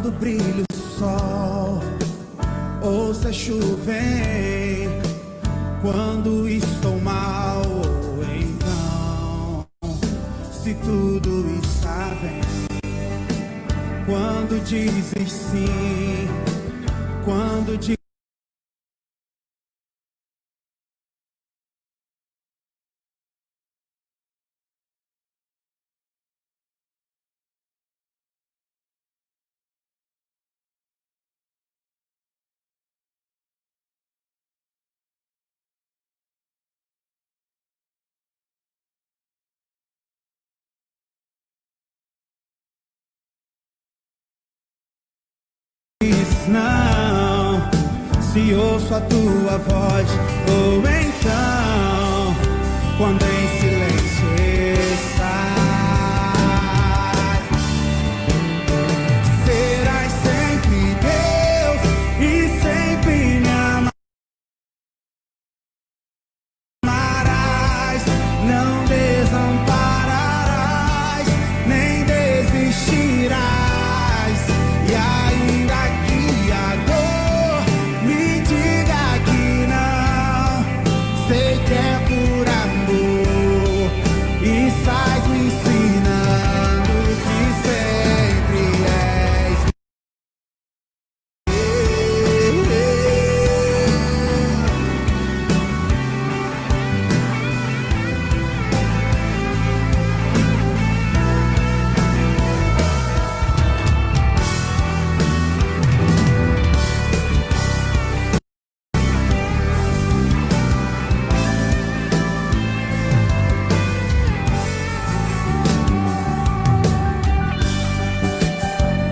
Quando brilha o sol ou se a chuva vem, quando estou mal, ou então se tudo está bem. Quando dizes sim, quando dizes não, se ouço a tua voz, ou então quando em silêncio estás, serás sempre Deus e sempre me amarás, não desampararás, nem desistirás. E ainda que a dor me diga que não, sei que é por amor, e sais me ensinando que sempre és.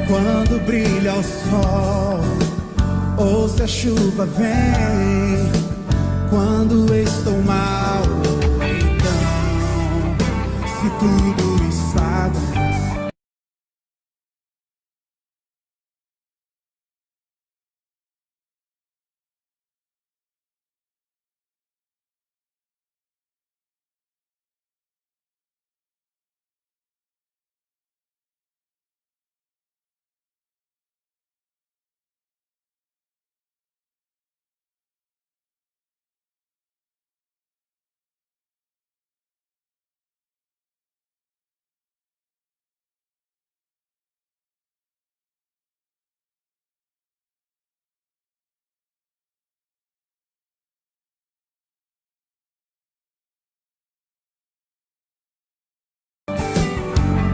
Quando brilha o sol ou se a chuva vem, quando estou mal, ou então se tudo está bem.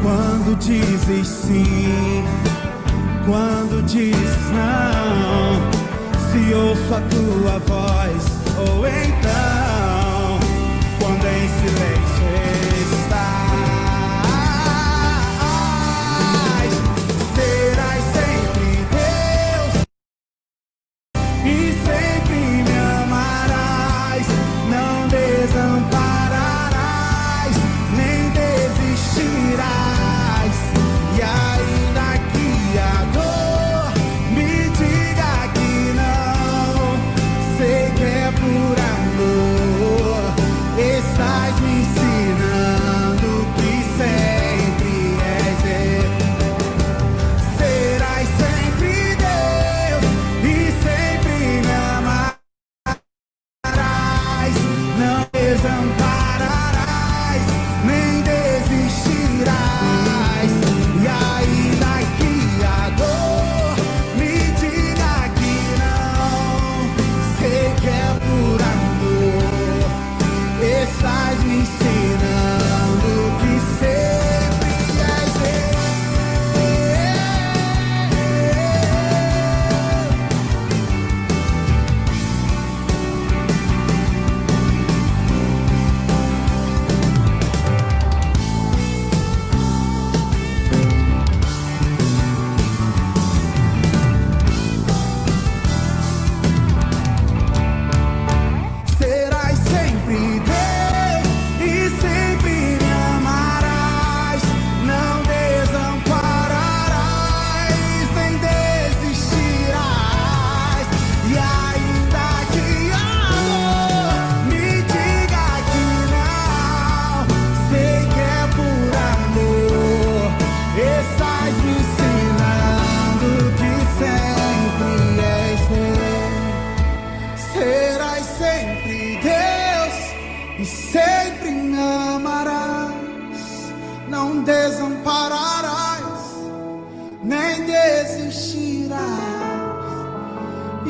Quando dizes sim, quando dizes não, se ouço a tua voz, ou então quando em silêncio estás, serás sempre Deus e sempre me amarás, não desampararás, nem desistirás. E ainda que a dor me diga que não, sei que é por amor,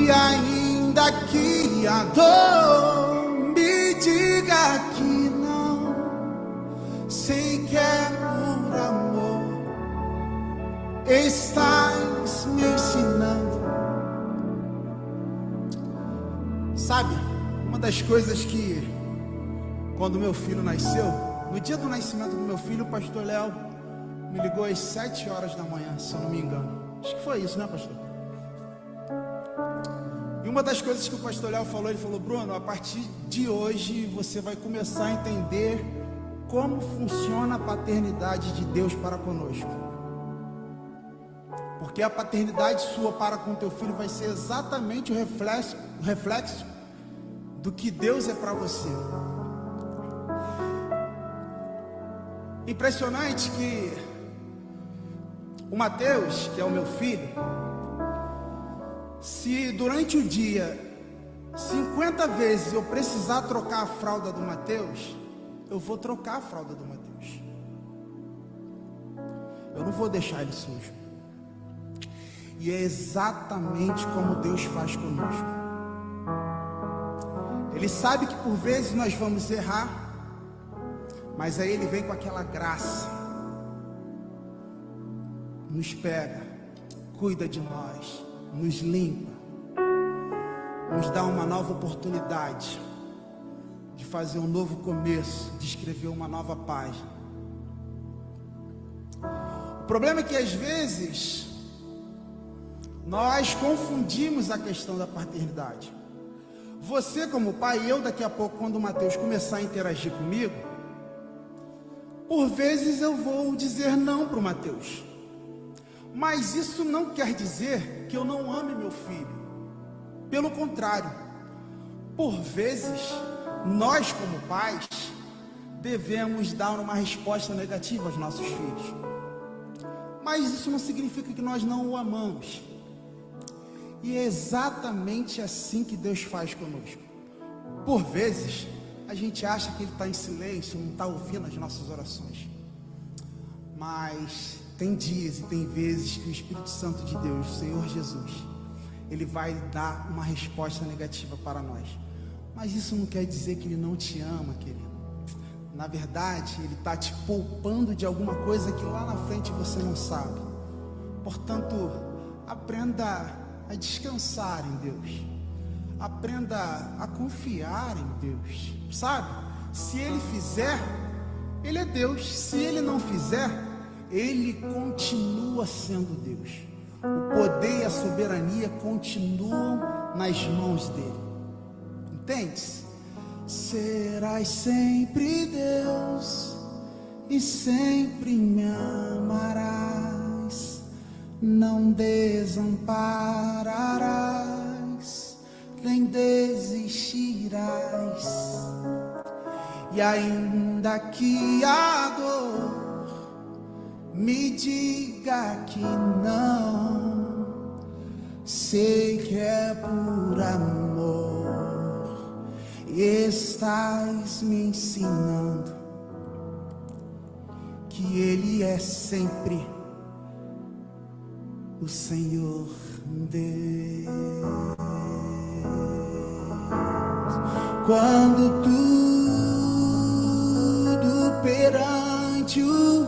E ainda que a dor me diga que não, sei que é por amor, estás me ensinando. Sabe, uma das coisas que, quando meu filho nasceu, no dia do nascimento do meu filho, o pastor Léo me ligou às 7 horas da manhã, se eu não me engano. Acho que foi isso, né, pastor? E uma das coisas que o pastor Léo falou, ele falou: Bruno, a partir de hoje você vai começar a entender como funciona a paternidade de Deus para conosco. Porque a paternidade sua para com teu filho vai ser exatamente o reflexo do que Deus é para você. Impressionante que o Mateus, que é o meu filho, se durante o dia 50 vezes eu precisar trocar a fralda do Mateus, eu vou trocar a fralda do Mateus. Eu não vou deixar ele sujo. E é exatamente como Deus faz conosco. Ele sabe que por vezes nós vamos errar, mas aí Ele vem com aquela graça, nos pega, cuida de nós, nos limpa, nos dá uma nova oportunidade de fazer um novo começo, de escrever uma nova página. O problema é que às vezes nós confundimos a questão da paternidade. Você como pai, eu daqui a pouco, quando o Mateus começar a interagir comigo, por vezes eu vou dizer não para o Mateus. Mas isso não quer dizer que eu não ame meu filho. Pelo contrário, por vezes, nós como pais, devemos dar uma resposta negativa aos nossos filhos. Mas isso não significa que nós não o amamos. E é exatamente assim que Deus faz conosco. Por vezes, a gente acha que Ele está em silêncio, não está ouvindo as nossas orações. Mas tem dias e tem vezes que o Espírito Santo de Deus, o Senhor Jesus, Ele vai dar uma resposta negativa para nós. Mas isso não quer dizer que Ele não te ama, querido. Na verdade, Ele está te poupando de alguma coisa que lá na frente você não sabe. Portanto, aprenda a descansar em Deus. Aprenda a confiar em Deus. Sabe? Se Ele fizer, Ele é Deus. Se Ele não fizer, Ele continua sendo Deus. O poder e a soberania continuam nas mãos dele. Entende-se? Serás sempre Deus e sempre me amarás. Não desampararás, nem desistirás. E ainda que a dor me diga que não, sei que é por amor, estás me ensinando que Ele é sempre o Senhor Deus. Quando tudo perante o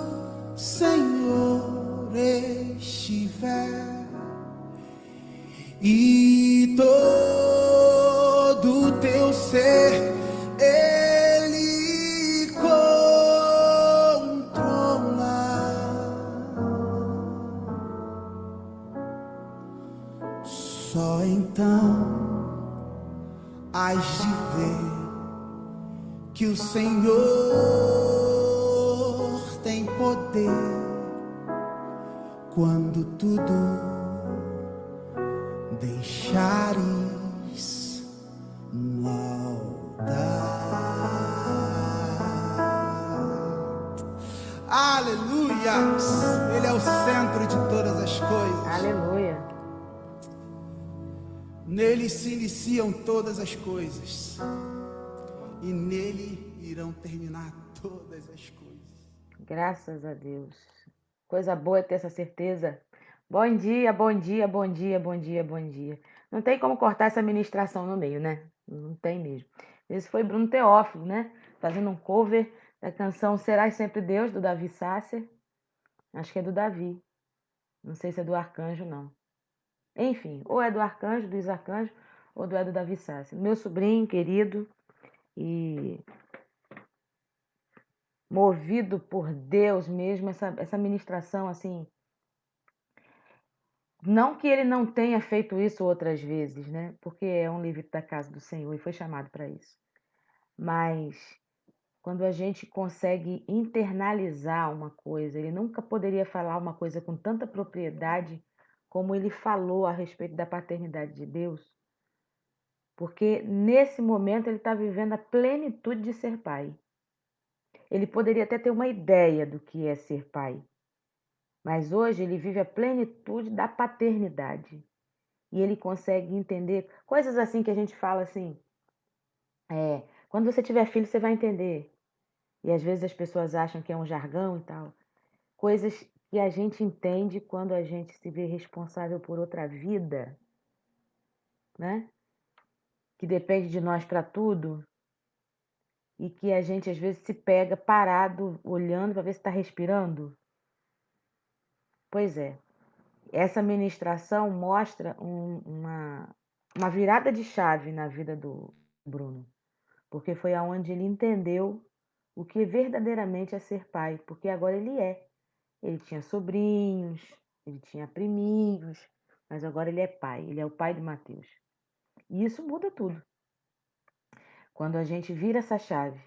Senhor estiver e todo o teu ser Ele controlar, só então hás de ver que o Senhor tem poder quando tudo deixares maldade. Aleluia! Ele é o centro de todas as coisas. Aleluia. Nele se iniciam todas as coisas e nele irão terminar todas as coisas. Graças a Deus. Coisa boa é ter essa certeza. Bom dia, bom dia, bom dia, bom dia, bom dia. Não tem como cortar essa ministração no meio, né? Não tem mesmo. Esse foi Bruno Teófilo, né? Fazendo um cover da canção Serás Sempre Deus, do Davi Sasser. Acho que é do Davi. Não sei se é do Arcanjo, não. Enfim, ou é do Arcanjo, do Arcanjo, ou é do Davi Sasser. Meu sobrinho querido e movido por Deus mesmo, essa ministração, assim. Não que ele não tenha feito isso outras vezes, né? Porque é um livro da casa do Senhor e foi chamado para isso. Mas quando a gente consegue internalizar uma coisa, ele nunca poderia falar uma coisa com tanta propriedade como ele falou a respeito da paternidade de Deus, porque nesse momento ele está vivendo a plenitude de ser pai. Ele poderia até ter uma ideia do que é ser pai, mas hoje ele vive a plenitude da paternidade. E ele consegue entender coisas assim que a gente fala assim, quando você tiver filho você vai entender. E às vezes as pessoas acham que é um jargão e tal. Coisas que a gente entende quando a gente se vê responsável por outra vida, né? Que depende de nós para tudo e que a gente às vezes se pega parado, olhando para ver se está respirando. Pois é, essa ministração mostra uma virada de chave na vida do Bruno, porque foi aonde ele entendeu o que verdadeiramente é ser pai, porque agora ele é. Ele tinha sobrinhos, ele tinha priminhos, mas agora ele é pai, ele é o pai de Mateus. E isso muda tudo. Quando a gente vira essa chave.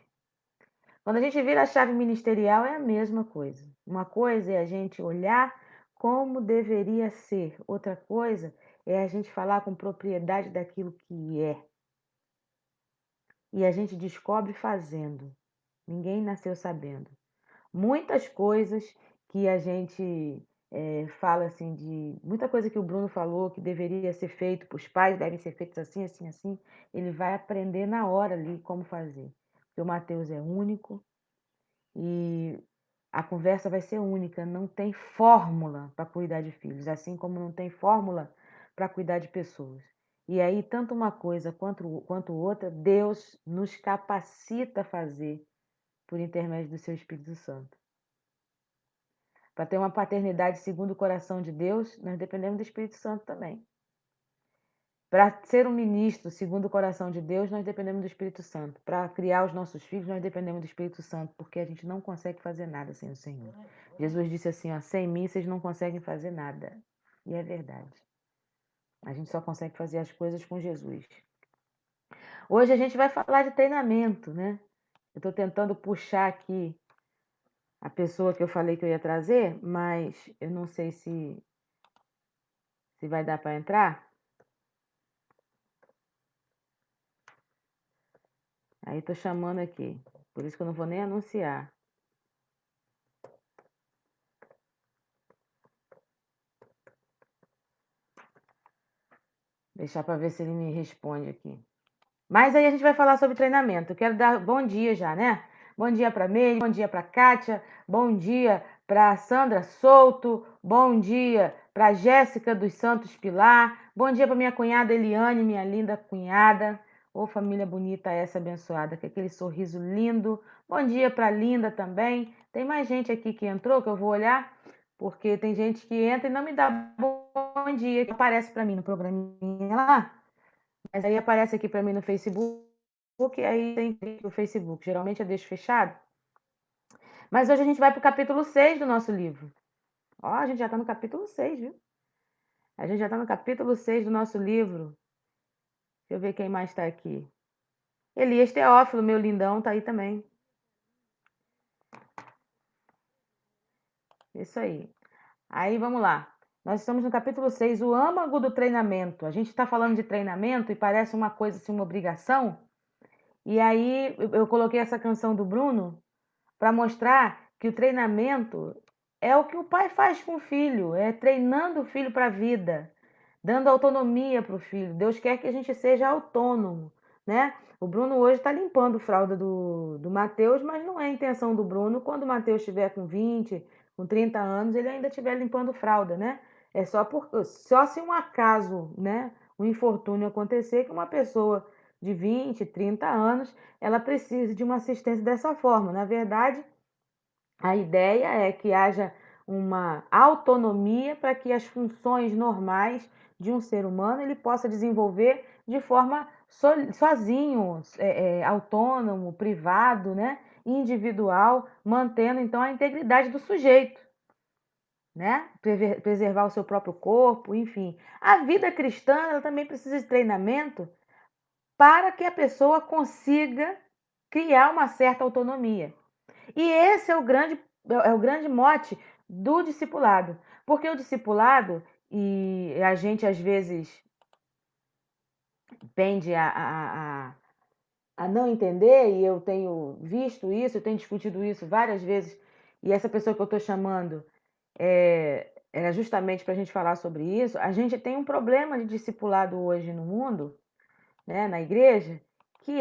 Quando a gente vira a chave ministerial é a mesma coisa. Uma coisa é a gente olhar como deveria ser, outra coisa é a gente falar com propriedade daquilo que é. E a gente descobre fazendo. Ninguém nasceu sabendo. Muitas coisas que a gente fala assim de muita coisa que o Bruno falou que deveria ser feito, para os pais devem ser feitos assim, assim, assim, ele vai aprender na hora ali como fazer. Porque o Mateus é único e a conversa vai ser única, não tem fórmula para cuidar de filhos, assim como não tem fórmula para cuidar de pessoas. E aí, tanto uma coisa quanto outra, Deus nos capacita a fazer por intermédio do seu Espírito Santo. Para ter uma paternidade segundo o coração de Deus, nós dependemos do Espírito Santo também. Para ser um ministro segundo o coração de Deus, nós dependemos do Espírito Santo. Para criar os nossos filhos, nós dependemos do Espírito Santo, porque a gente não consegue fazer nada sem o Senhor. Jesus disse assim, ó, sem mim vocês não conseguem fazer nada. E é verdade. A gente só consegue fazer as coisas com Jesus. Hoje a gente vai falar de treinamento, né? Eu estou tentando puxar aqui a pessoa que eu falei que eu ia trazer, mas eu não sei se vai dar para entrar. Aí tô chamando aqui. Por isso que eu não vou nem anunciar. Deixar para ver se ele me responde aqui. Mas aí a gente vai falar sobre treinamento. Eu quero dar bom dia já, né? Bom dia para Meire, bom dia para Kátia, bom dia para Sandra Souto, bom dia para Jéssica dos Santos Pilar, bom dia para minha cunhada Eliane, minha linda cunhada. Ô, família bonita essa abençoada, com aquele sorriso lindo. Bom dia para Linda também. Tem mais gente aqui que entrou que eu vou olhar, porque tem gente que entra e não me dá bom dia, que aparece para mim no programinha lá. Mas aí aparece aqui para mim no Facebook, aí tem o Facebook. Geralmente eu deixo fechado. Mas hoje a gente vai para o capítulo 6 do nosso livro. Ó, a gente já está no capítulo 6, viu? A gente já está no capítulo 6 do nosso livro. Deixa eu ver quem mais está aqui. Elias Teófilo, meu lindão, tá aí também. Isso aí. Aí vamos lá. Nós estamos no capítulo 6, o âmago do treinamento. A gente está falando de treinamento e parece uma coisa assim, uma obrigação. E aí eu coloquei essa canção do Bruno para mostrar que o treinamento é o que o pai faz com o filho, é treinando o filho para a vida, dando autonomia para o filho. Deus quer que a gente seja autônomo, né? O Bruno hoje está limpando fralda do Mateus, mas não é a intenção do Bruno, quando o Mateus estiver com 20, com 30 anos, ele ainda estiver limpando fralda, né? É só se um acaso, né? um infortúnio acontecer, que uma pessoa de 20, 30 anos, ela precise de uma assistência dessa forma. Na verdade, a ideia é que haja uma autonomia para que as funções normais de um ser humano ele possa desenvolver de forma sozinho, autônomo, privado, né? Individual, mantendo então a integridade do sujeito, né? Preservar o seu próprio corpo, enfim. A vida cristã ela também precisa de treinamento para que a pessoa consiga criar uma certa autonomia. E esse é o grande mote do discipulado. Porque o discipulado, e a gente às vezes tende a não entender, e eu tenho visto isso, eu tenho discutido isso várias vezes, e essa pessoa que eu estou chamando era justamente para a gente falar sobre isso. A gente tem um problema de discipulado hoje no mundo, né, na igreja, que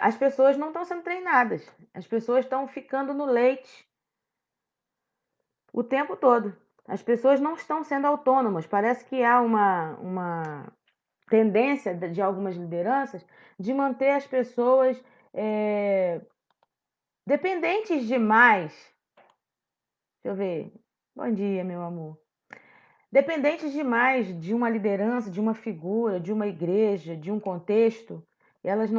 as pessoas não estão sendo treinadas, as pessoas estão ficando no leite o tempo todo. As pessoas não estão sendo autônomas. Parece que há uma tendência de algumas lideranças de manter as pessoas dependentes demais. Deixa eu ver. Bom dia, meu amor. Dependentes demais de uma liderança, de uma figura, de uma igreja, de um contexto. Elas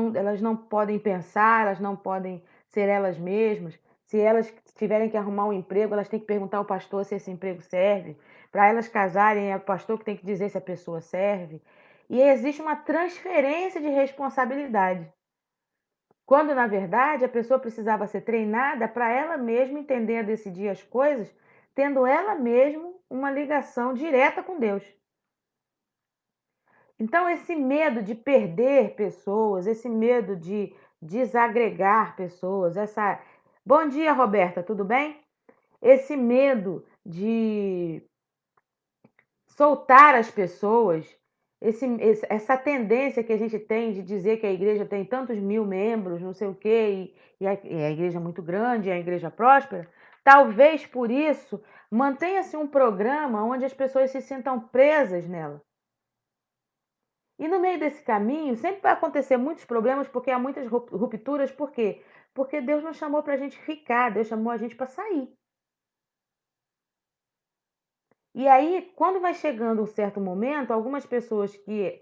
não podem pensar, elas não podem ser elas mesmas. Se elas tiverem que arrumar um emprego, elas têm que perguntar ao pastor se esse emprego serve. Para elas casarem, é o pastor que tem que dizer se a pessoa serve. E existe uma transferência de responsabilidade. Quando, na verdade, a pessoa precisava ser treinada para ela mesma entender a decidir as coisas, tendo ela mesma uma ligação direta com Deus. Então, esse medo de perder pessoas, esse medo de desagregar pessoas, Bom dia, Roberta, tudo bem? Esse medo de soltar as pessoas, essa tendência que a gente tem de dizer que a igreja tem tantos mil membros, não sei o quê, e a igreja é muito grande, a igreja próspera, talvez por isso mantenha-se um programa onde as pessoas se sintam presas nela. E no meio desse caminho sempre vai acontecer muitos problemas, porque há muitas rupturas. Por quê? Porque Deus não chamou para a gente ficar, Deus chamou a gente para sair. E aí, quando vai chegando um certo momento, algumas pessoas que,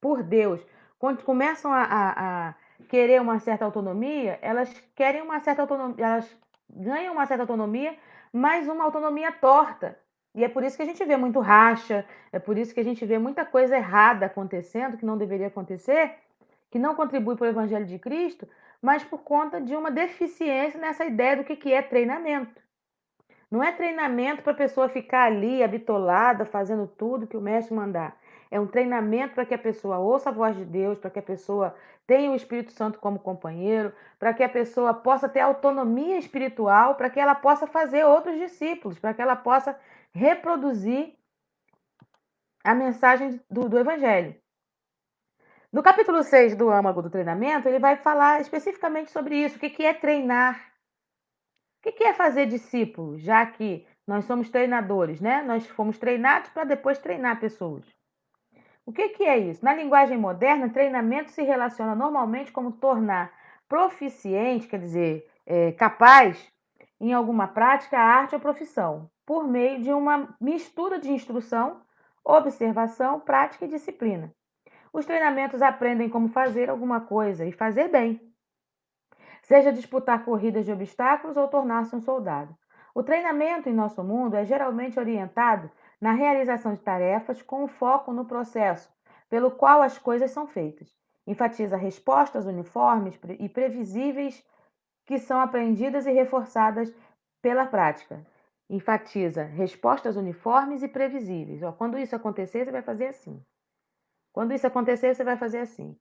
por Deus, quando começam a querer uma certa autonomia, elas querem uma certa autonomia, elas ganham uma certa autonomia, mas uma autonomia torta. E é por isso que a gente vê muito racha, é por isso que a gente vê muita coisa errada acontecendo, que não deveria acontecer, que não contribui para o Evangelho de Cristo, mas por conta de uma deficiência nessa ideia do que é treinamento. Não é treinamento para a pessoa ficar ali, habitolada, fazendo tudo que o mestre mandar. É um treinamento para que a pessoa ouça a voz de Deus, para que a pessoa tenha o Espírito Santo como companheiro, para que a pessoa possa ter autonomia espiritual, para que ela possa fazer outros discípulos, para que ela possa reproduzir a mensagem do Evangelho. No capítulo 6 do âmago do treinamento, ele vai falar especificamente sobre isso, o que é treinar. O que é fazer discípulo, já que nós somos treinadores, né? Nós fomos treinados para depois treinar pessoas. O que é isso? Na linguagem moderna, treinamento se relaciona normalmente como tornar proficiente, quer dizer, capaz, em alguma prática, arte ou profissão, por meio de uma mistura de instrução, observação, prática e disciplina. Os treinamentos aprendem como fazer alguma coisa e fazer bem, seja disputar corridas de obstáculos ou tornar-se um soldado. O treinamento em nosso mundo é geralmente orientado na realização de tarefas com foco no processo pelo qual as coisas são feitas. Enfatiza respostas uniformes e previsíveis que são aprendidas e reforçadas pela prática. Enfatiza respostas uniformes e previsíveis. Quando isso acontecer, você vai fazer assim. Quando isso acontecer, você vai fazer assim.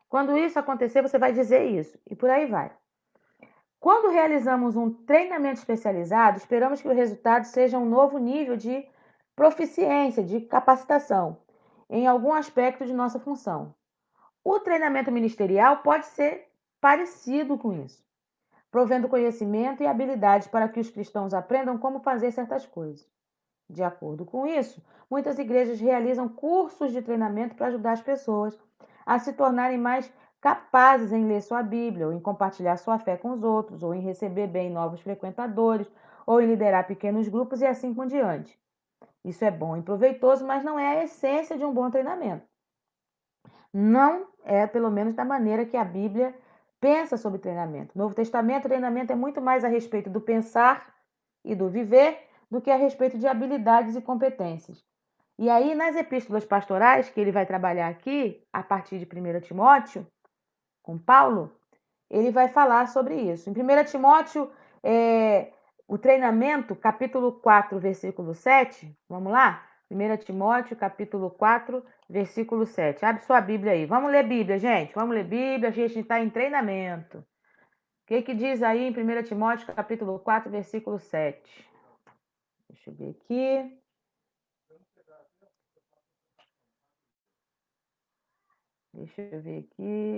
Quando isso acontecer, você vai dizer isso. E por aí vai. Quando realizamos um treinamento especializado, esperamos que o resultado seja um novo nível de proficiência, de capacitação em algum aspecto de nossa função. O treinamento ministerial pode ser parecido com isso, provendo conhecimento e habilidades para que os cristãos aprendam como fazer certas coisas. De acordo com isso, muitas igrejas realizam cursos de treinamento para ajudar as pessoas a se tornarem mais capazes em ler sua Bíblia, ou em compartilhar sua fé com os outros, ou em receber bem novos frequentadores, ou em liderar pequenos grupos e assim por diante. Isso é bom e proveitoso, mas não é a essência de um bom treinamento. Não é, pelo menos, da maneira que a Bíblia pensa sobre treinamento. No Novo Testamento, treinamento é muito mais a respeito do pensar e do viver do que a respeito de habilidades e competências. E aí, nas epístolas pastorais, que ele vai trabalhar aqui, a partir de 1 Timóteo, com Paulo, ele vai falar sobre isso. Em 1 Timóteo, o treinamento, capítulo 4, versículo 7, vamos lá? 1 Timóteo, capítulo 4, versículo 7. Abre sua Bíblia aí. Vamos ler Bíblia, gente. Vamos ler Bíblia, a gente está em treinamento. O que diz aí em 1 Timóteo, capítulo 4, versículo 7? Deixa eu ver aqui.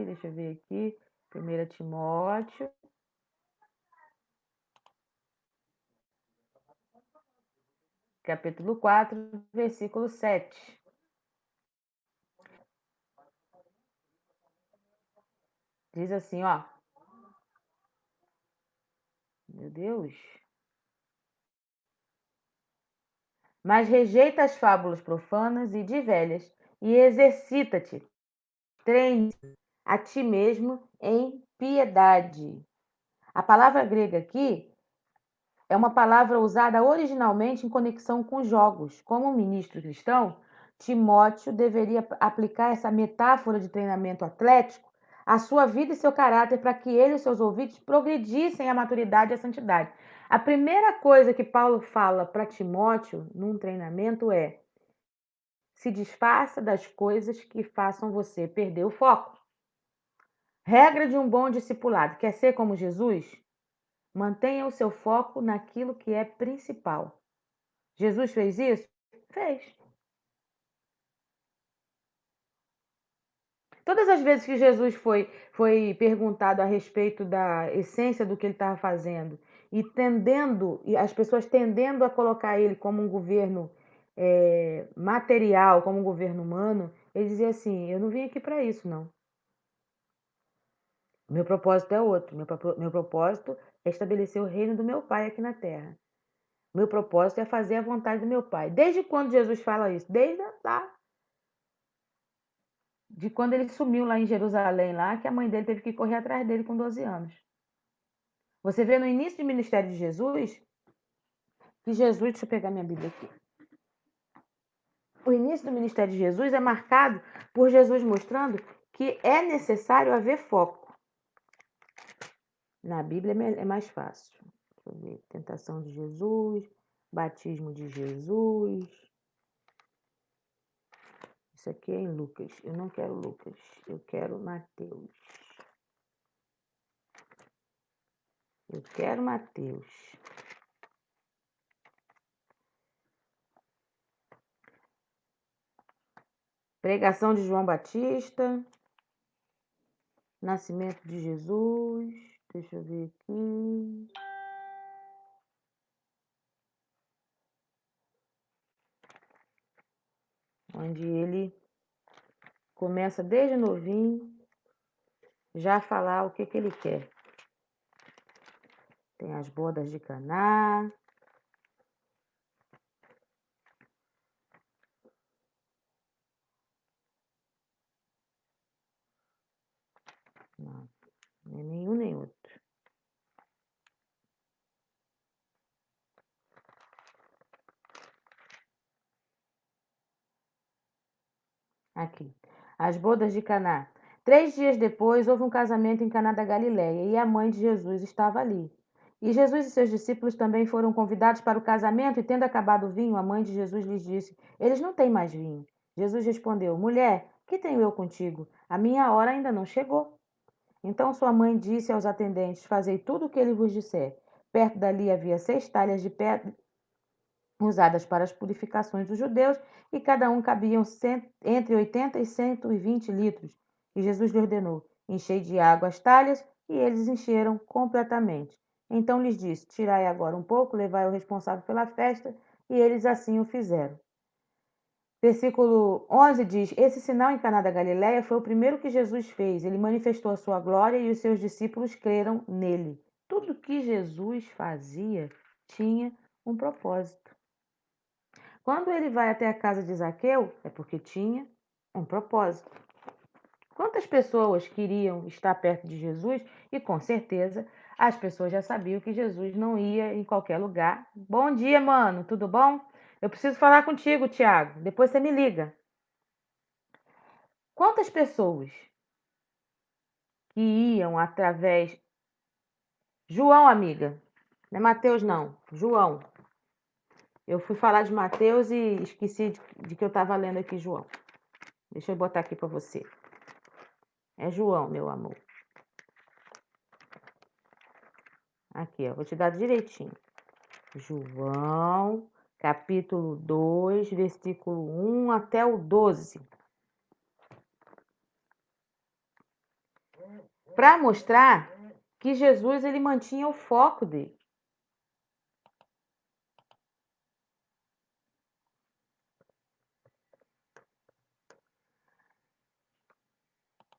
Deixa eu ver aqui. 1 Timóteo, capítulo 4, versículo 7. Diz assim, ó. Meu Deus. Mas rejeita as fábulas profanas e de velhas, e exercita-te, treine a ti mesmo em piedade. A palavra grega aqui é uma palavra usada originalmente em conexão com jogos. Como um ministro cristão, Timóteo deveria aplicar essa metáfora de treinamento atlético à sua vida e seu caráter para que ele e seus ouvintes progredissem à maturidade e à santidade. A primeira coisa que Paulo fala para Timóteo num treinamento é: se desfaça das coisas que façam você perder o foco. Regra de um bom discipulado: quer ser como Jesus? Mantenha o seu foco naquilo que é principal. Jesus fez isso? Fez. Todas as vezes que Jesus foi perguntado a respeito da essência do que ele estava fazendo e as pessoas tendendo a colocar ele como um governo material, como um governo humano, ele dizia assim: eu não vim aqui para isso, não. Meu propósito é outro. Meu propósito é estabelecer o reino do meu Pai aqui na terra. Meu propósito é fazer a vontade do meu Pai. Desde quando Jesus fala isso? Desde lá. De quando ele sumiu lá em Jerusalém, lá, que a mãe dele teve que correr atrás dele com 12 anos. Você vê no início do ministério de Jesus, que Jesus, deixa eu pegar minha Bíblia aqui. O início do ministério de Jesus é marcado por Jesus mostrando que é necessário haver foco. Na Bíblia é mais fácil. Deixa eu ver. Tentação de Jesus, batismo de Jesus. Isso aqui é em Lucas. Eu não quero Lucas. Eu quero Mateus. Eu quero Mateus. Pregação de João Batista. Nascimento de Jesus. Deixa eu ver aqui. Onde ele começa desde novinho já a falar o que ele quer. Tem as bodas de Caná. Não, nem nenhum nem outro. Aqui. As bodas de Caná. 3 dias depois, houve um casamento em Caná da Galileia e a mãe de Jesus estava ali. E Jesus e seus discípulos também foram convidados para o casamento, e tendo acabado o vinho, a mãe de Jesus lhes disse: eles não têm mais vinho. Jesus respondeu: mulher, que tenho eu contigo? A minha hora ainda não chegou. Então sua mãe disse aos atendentes: fazei tudo o que ele vos disser. Perto dali havia 6 talhas de pedra usadas para as purificações dos judeus, e cada um cabiam entre 80 e 120 litros. E Jesus lhe ordenou: enchei de água as talhas, e eles encheram completamente. Então lhes disse: tirai agora um pouco, levai ao responsável pela festa e eles assim o fizeram. Versículo 11 diz: Esse sinal em Caná da Galileia foi o primeiro que Jesus fez. Ele manifestou a sua glória e os seus discípulos creram nele. Tudo que Jesus fazia tinha um propósito. Quando ele vai até a casa de Zaqueu, é porque tinha um propósito. Quantas pessoas queriam estar perto de Jesus? E com certeza as pessoas já sabiam que Jesus não ia em qualquer lugar. Bom dia, mano, tudo bom? Eu preciso falar contigo, Tiago. Depois você me liga. Quantas pessoas que iam através. João, amiga. Não é Mateus, não. João. Eu fui falar de Mateus e esqueci de que eu estava lendo aqui João. Deixa eu botar aqui para você. É João, meu amor. Aqui, ó. Vou te dar direitinho. João, capítulo 2, versículo 1 até o 12. Para mostrar que Jesus ele mantinha o foco dele.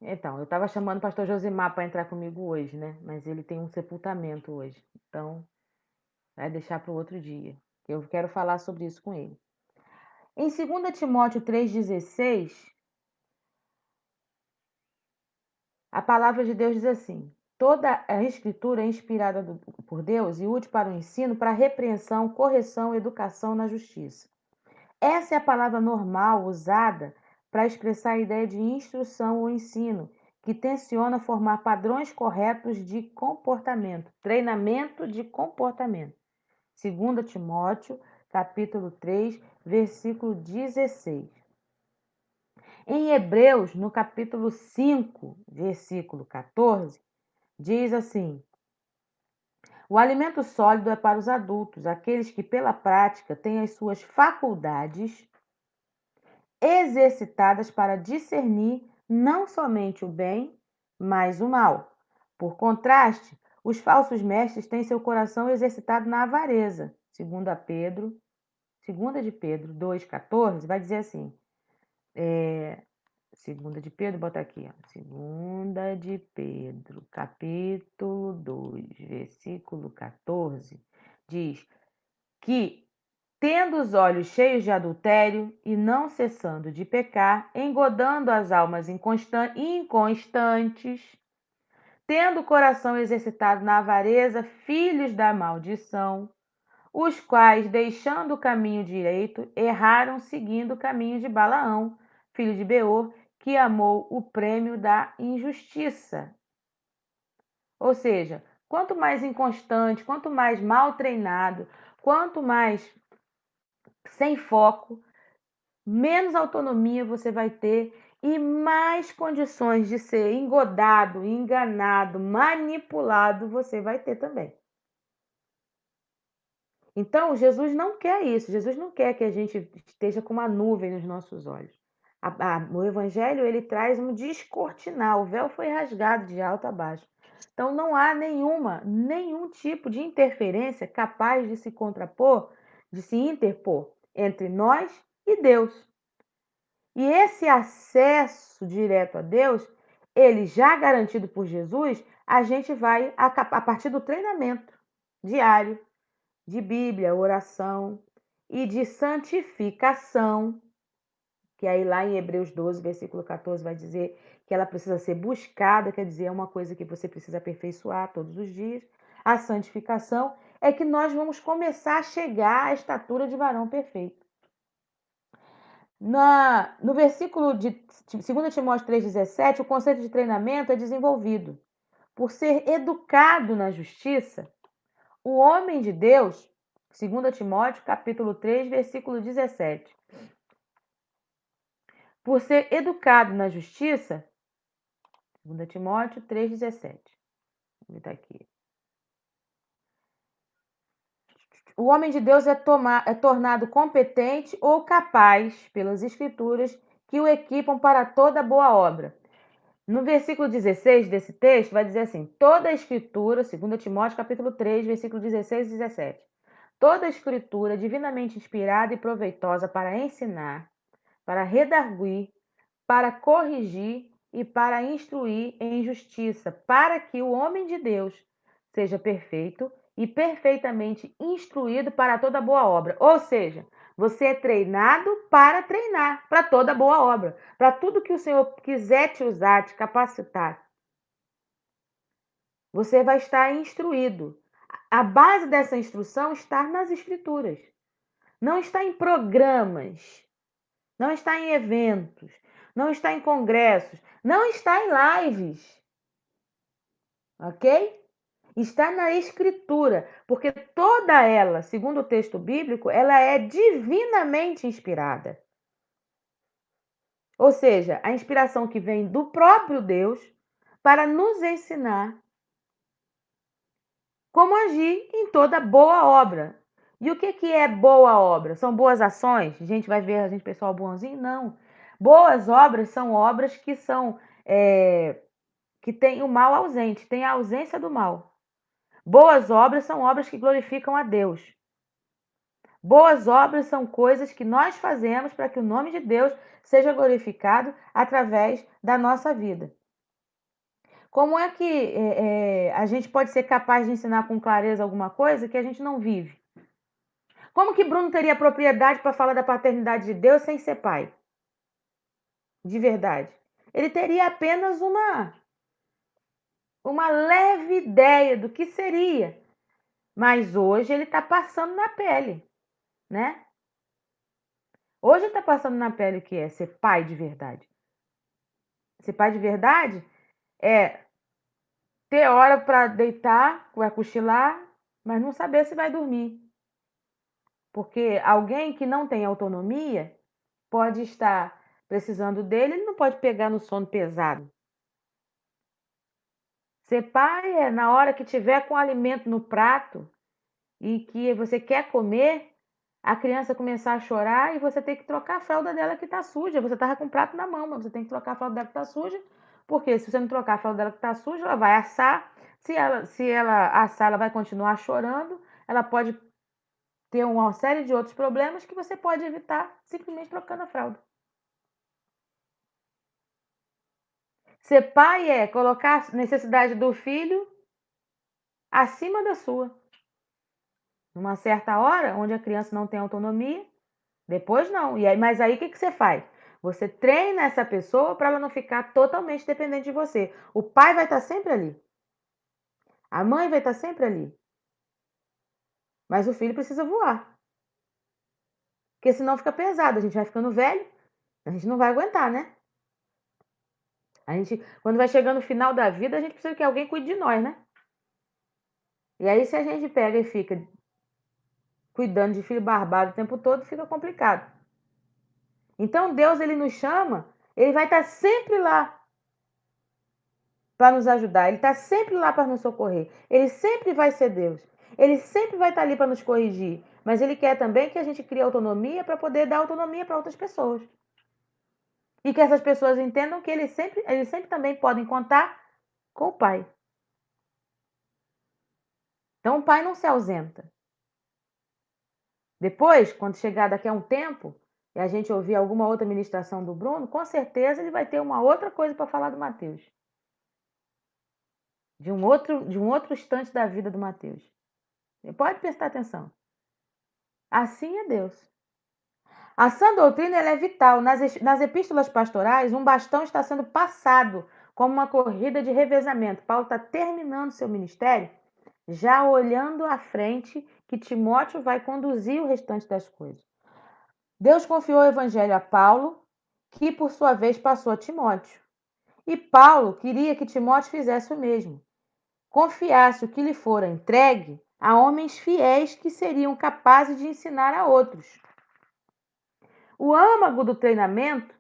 Então, eu estava chamando o pastor Josimar para entrar comigo hoje, né? Mas ele tem um sepultamento hoje. Então, vai deixar para o outro dia. Eu quero falar sobre isso com ele. Em 2 Timóteo 3,16, a palavra de Deus diz assim: toda a escritura é inspirada por Deus e útil para o ensino, para a repreensão, correção, educação na justiça. Essa é a palavra normal usada para expressar a ideia de instrução ou ensino, que tenciona formar padrões corretos de comportamento, treinamento de comportamento. 2 Timóteo, capítulo 3, versículo 16. Em Hebreus, no capítulo 5, versículo 14, diz assim: o alimento sólido é para os adultos, aqueles que pela prática têm as suas faculdades exercitadas para discernir não somente o bem, mas o mal. Por contraste, os falsos mestres têm seu coração exercitado na avareza. 2 de Pedro 2,14, vai dizer assim, 2 de Pedro, bota aqui, ó, 2 de Pedro, capítulo 2, versículo 14, diz que tendo os olhos cheios de adultério e não cessando de pecar, engodando as almas inconstantes, tendo o coração exercitado na avareza, filhos da maldição, os quais, deixando o caminho direito, erraram seguindo o caminho de Balaão, filho de Beor, que amou o prêmio da injustiça. Ou seja, quanto mais inconstante, quanto mais mal treinado, quanto mais sem foco, menos autonomia você vai ter e mais condições de ser engodado, enganado, manipulado você vai ter também. Então, Jesus não quer isso. Jesus não quer que a gente esteja com uma nuvem nos nossos olhos. O Evangelho, ele traz um descortinar. O véu foi rasgado de alto a baixo. Então, não há nenhum tipo de interferência capaz de se contrapor, de se interpor entre nós e Deus. E esse acesso direto a Deus, ele já garantido por Jesus, a gente vai a partir do treinamento diário de Bíblia, oração e de santificação, que aí lá em Hebreus 12, versículo 14, vai dizer que ela precisa ser buscada, quer dizer, é uma coisa que você precisa aperfeiçoar todos os dias. A santificação é que nós vamos começar a chegar à estatura de varão perfeito. No versículo de 2 Timóteo 3,17, o conceito de treinamento é desenvolvido. Por ser educado na justiça, o homem de Deus, 2 Timóteo, capítulo 3, versículo 17. Por ser educado na justiça, 2 Timóteo 3,17. Vou botar aqui. O homem de Deus é tornado competente ou capaz pelas Escrituras que o equipam para toda boa obra. No versículo 16 desse texto, vai dizer assim: toda a Escritura, 2 Timóteo capítulo 3, versículo 16 e 17. Toda a escritura é divinamente inspirada e proveitosa para ensinar, para redarguir, para corrigir e para instruir em justiça, para que o homem de Deus seja perfeito e perfeitamente instruído para toda boa obra. Ou seja, você é treinado para treinar, para toda boa obra, para tudo que o Senhor quiser te usar, te capacitar. Você vai estar instruído. A base dessa instrução está nas Escrituras. Não está em programas, não está em eventos, não está em congressos, não está em lives. Ok? Está na Escritura, porque toda ela, segundo o texto bíblico, ela é divinamente inspirada. Ou seja, a inspiração que vem do próprio Deus para nos ensinar como agir em toda boa obra. E o que é boa obra? São boas ações? A gente vai ver a gente pessoal bonzinho? Não. Boas obras são obras que são que têm o mal ausente, tem a ausência do mal. Boas obras são obras que glorificam a Deus. Boas obras são coisas que nós fazemos para que o nome de Deus seja glorificado através da nossa vida. Como é que a gente pode ser capaz de ensinar com clareza alguma coisa que a gente não vive? Como que Bruno teria propriedade para falar da paternidade de Deus sem ser pai? De verdade. Ele teria apenas uma leve ideia do que seria. Mas hoje ele está passando na pele, né? Hoje está passando na pele o que é ser pai de verdade. Ser pai de verdade é ter hora para deitar, vai cochilar, mas não saber se vai dormir. Porque alguém que não tem autonomia pode estar precisando dele, ele não pode pegar no sono pesado. Ser pai é na hora que tiver com alimento no prato e que você quer comer, a criança começar a chorar e você tem que trocar a fralda dela que está suja. Você estava com o prato na mão, mas você tem que trocar a fralda dela que está suja, porque se você não trocar a fralda dela que está suja, ela vai assar. Se ela assar, ela vai continuar chorando. Ela pode ter uma série de outros problemas que você pode evitar simplesmente trocando a fralda. Ser pai é colocar a necessidade do filho acima da sua. Numa certa hora, onde a criança não tem autonomia, depois não. Mas aí o que você faz? Você treina essa pessoa para ela não ficar totalmente dependente de você. O pai vai estar sempre ali. A mãe vai estar sempre ali. Mas o filho precisa voar. Porque senão fica pesado. A gente vai ficando velho, a gente não vai aguentar, né? Quando vai chegando no final da vida, a gente precisa que alguém cuide de nós, né? E aí, se a gente pega e fica cuidando de filho barbado o tempo todo, fica complicado. Então, Deus, ele nos chama, ele vai estar sempre lá para nos ajudar, ele está sempre lá para nos socorrer, ele sempre vai ser Deus, ele sempre vai estar ali para nos corrigir, mas ele quer também que a gente crie autonomia para poder dar autonomia para outras pessoas. E que essas pessoas entendam que eles sempre também podem contar com o Pai. Então, o Pai não se ausenta. Depois, quando chegar daqui a um tempo, e a gente ouvir alguma outra ministração do Bruno, com certeza ele vai ter uma outra coisa para falar do Mateus. De um outro instante da vida do Mateus. Pode prestar atenção. Assim é Deus. A sã doutrina ela é vital. Nas epístolas pastorais, um bastão está sendo passado como uma corrida de revezamento. Paulo está terminando seu ministério, já olhando à frente que Timóteo vai conduzir o restante das coisas. Deus confiou o evangelho a Paulo, que por sua vez passou a Timóteo. E Paulo queria que Timóteo fizesse o mesmo. Confiasse o que lhe fora entregue a homens fiéis que seriam capazes de ensinar a outros. O âmago do treinamento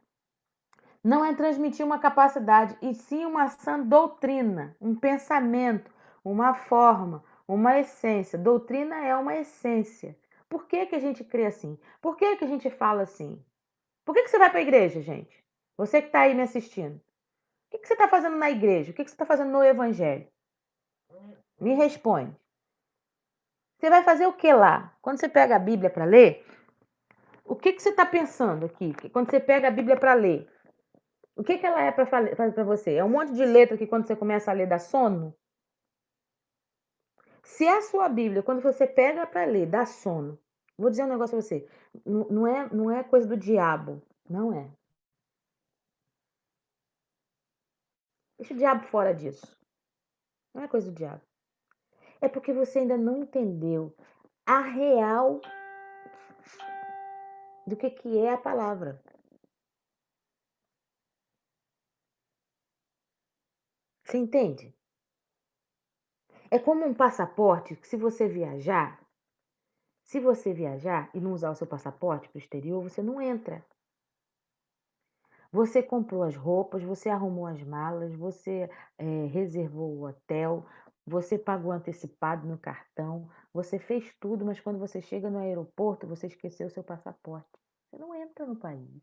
não é transmitir uma capacidade, e sim uma sã doutrina, um pensamento, uma forma, uma essência. Doutrina é uma essência. Por que a gente crê assim? Por que a gente fala assim? Por que você vai para a igreja, gente? Você que está aí me assistindo. O que você está fazendo na igreja? O que você está fazendo no evangelho? Me responde. Você vai fazer o que lá? Quando você pega a Bíblia para ler, o que você está pensando aqui? Quando você pega a Bíblia para ler, o que ela é para fazer para você? É um monte de letra que quando você começa a ler dá sono? Se a sua Bíblia, quando você pega para ler, dá sono, vou dizer um negócio para você, não é coisa do diabo, não é. Deixa o diabo fora disso. Não é coisa do diabo. É porque você ainda não entendeu a real do que é a palavra. Você entende? É como um passaporte que se você viajar e não usar o seu passaporte para o exterior, você não entra. Você comprou as roupas, você arrumou as malas, você reservou o hotel, você pagou antecipado no cartão, você fez tudo, mas quando você chega no aeroporto, você esqueceu o seu passaporte. Você não entra no país.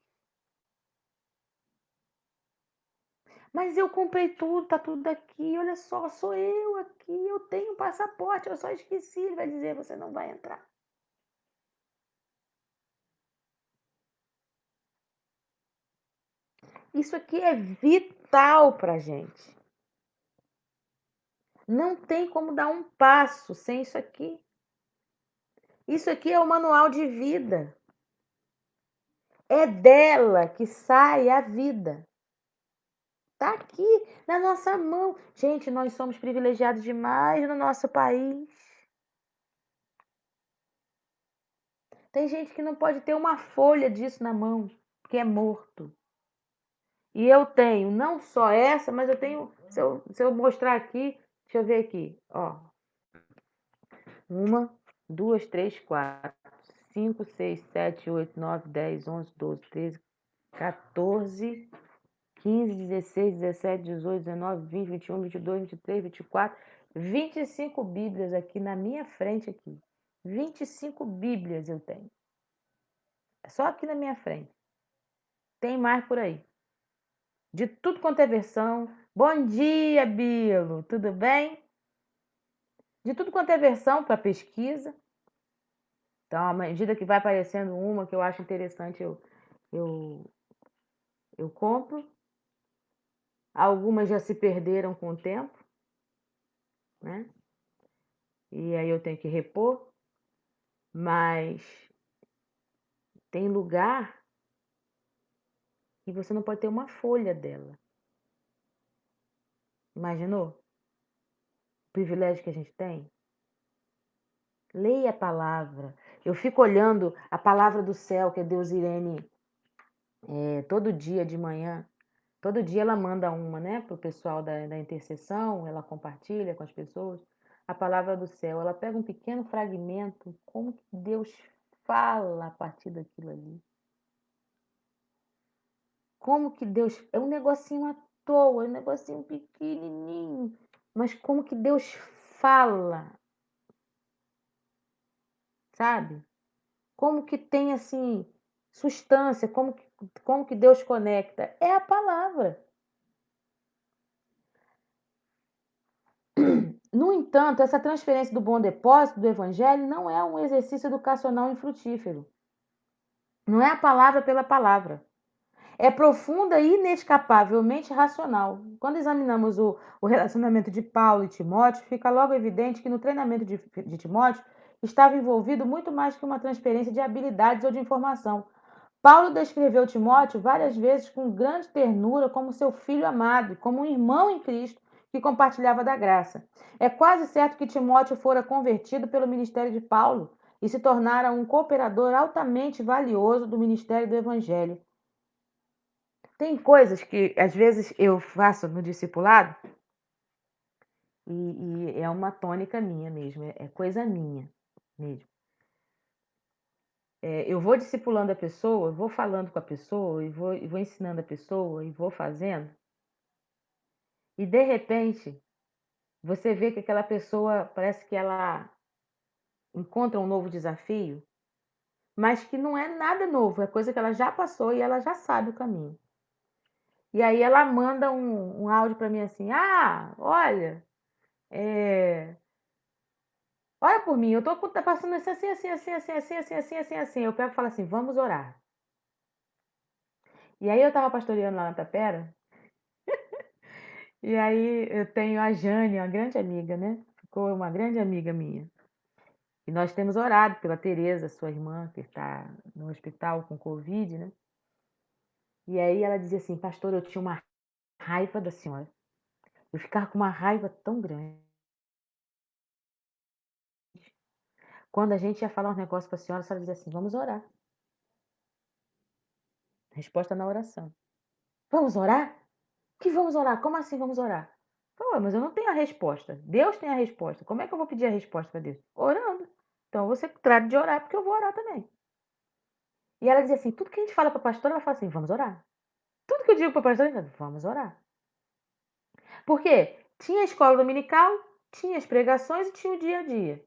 Mas eu comprei tudo, tá tudo aqui, olha só, sou eu aqui, eu tenho passaporte, eu só esqueci. Ele vai dizer, você não vai entrar. Isso aqui é vital pra gente. Não tem como dar um passo sem isso aqui. Isso aqui é o manual de vida. É dela que sai a vida. Tá aqui na nossa mão. Gente, nós somos privilegiados demais no nosso país. Tem gente que não pode ter uma folha disso na mão, porque é morto. E eu tenho não só essa, mas eu tenho, se eu mostrar aqui, deixa eu ver aqui, ó. 1, 2, 3, 4, 5, 6, 7, 8, 9, 10, 11, 12, 13, 14, 15, 16, 17, 18, 19, 20, 21, 22, 23, 24, 25 Bíblias aqui na minha frente aqui. 25 Bíblias eu tenho. Só aqui na minha frente. Tem mais por aí. De tudo quanto é versão. Bom dia, Bilo. Tudo bem? De tudo quanto é versão para pesquisa. Então, à medida que vai aparecendo uma que eu acho interessante, eu, eu compro. Algumas já se perderam com o tempo, né? E aí eu tenho que repor. Mas tem lugar que você não pode ter uma folha dela. Imaginou? O privilégio que a gente tem? Leia a palavra. Eu fico olhando a palavra do céu, que é Deus Irene, todo dia de manhã. Todo dia ela manda uma, né, para o pessoal da intercessão, ela compartilha com as pessoas. A palavra do céu, ela pega um pequeno fragmento, como que Deus fala a partir daquilo ali. Como que Deus. É um negocinho à toa, é um negocinho pequenininho. Mas como que Deus fala, sabe? Como que tem assim substância, como que Deus conecta? É a palavra. No entanto, essa transferência do bom depósito do evangelho não é um exercício educacional infrutífero. Não é a palavra pela palavra. É profunda e inescapavelmente racional. Quando examinamos o relacionamento de Paulo e Timóteo, fica logo evidente que no treinamento de Timóteo estava envolvido muito mais que uma transferência de habilidades ou de informação. Paulo descreveu Timóteo várias vezes com grande ternura como seu filho amado, como um irmão em Cristo que compartilhava da graça. É quase certo que Timóteo fora convertido pelo ministério de Paulo e se tornara um cooperador altamente valioso do ministério do Evangelho. Tem coisas que às vezes eu faço no discipulado e é uma tônica minha mesmo, é coisa minha mesmo. Eu vou discipulando a pessoa, vou falando com a pessoa, e vou ensinando a pessoa, e vou fazendo. E de repente, você vê que aquela pessoa parece que ela encontra um novo desafio, mas que não é nada novo, é coisa que ela já passou e ela já sabe o caminho. E aí ela manda um áudio para mim assim: ah, olha, Ora por mim, eu tô tá passando assim, assim, assim, assim, assim, assim, assim, assim, assim, assim. Eu pego e falo assim, vamos orar. E aí eu estava pastoreando lá na Tapera, e aí eu tenho a Jane, uma grande amiga, né? Ficou uma grande amiga minha. E nós temos orado pela Tereza, sua irmã, que está no hospital com Covid, né? E aí ela dizia assim, pastor, eu tinha uma raiva da senhora. Eu ficava com uma raiva tão grande. Quando a gente ia falar um negócio para a senhora dizia assim, vamos orar. Resposta na oração. Vamos orar? Que vamos orar? Como assim vamos orar? Falei, mas eu não tenho a resposta. Deus tem a resposta. Como é que eu vou pedir a resposta para Deus? Orando. Então você trata de orar, porque eu vou orar também. E ela dizia assim: tudo que a gente fala para a pastora, ela fala assim: vamos orar. Tudo que eu digo para a pastora, ela fala, vamos orar. Porque tinha a escola dominical, tinha as pregações e tinha o dia a dia.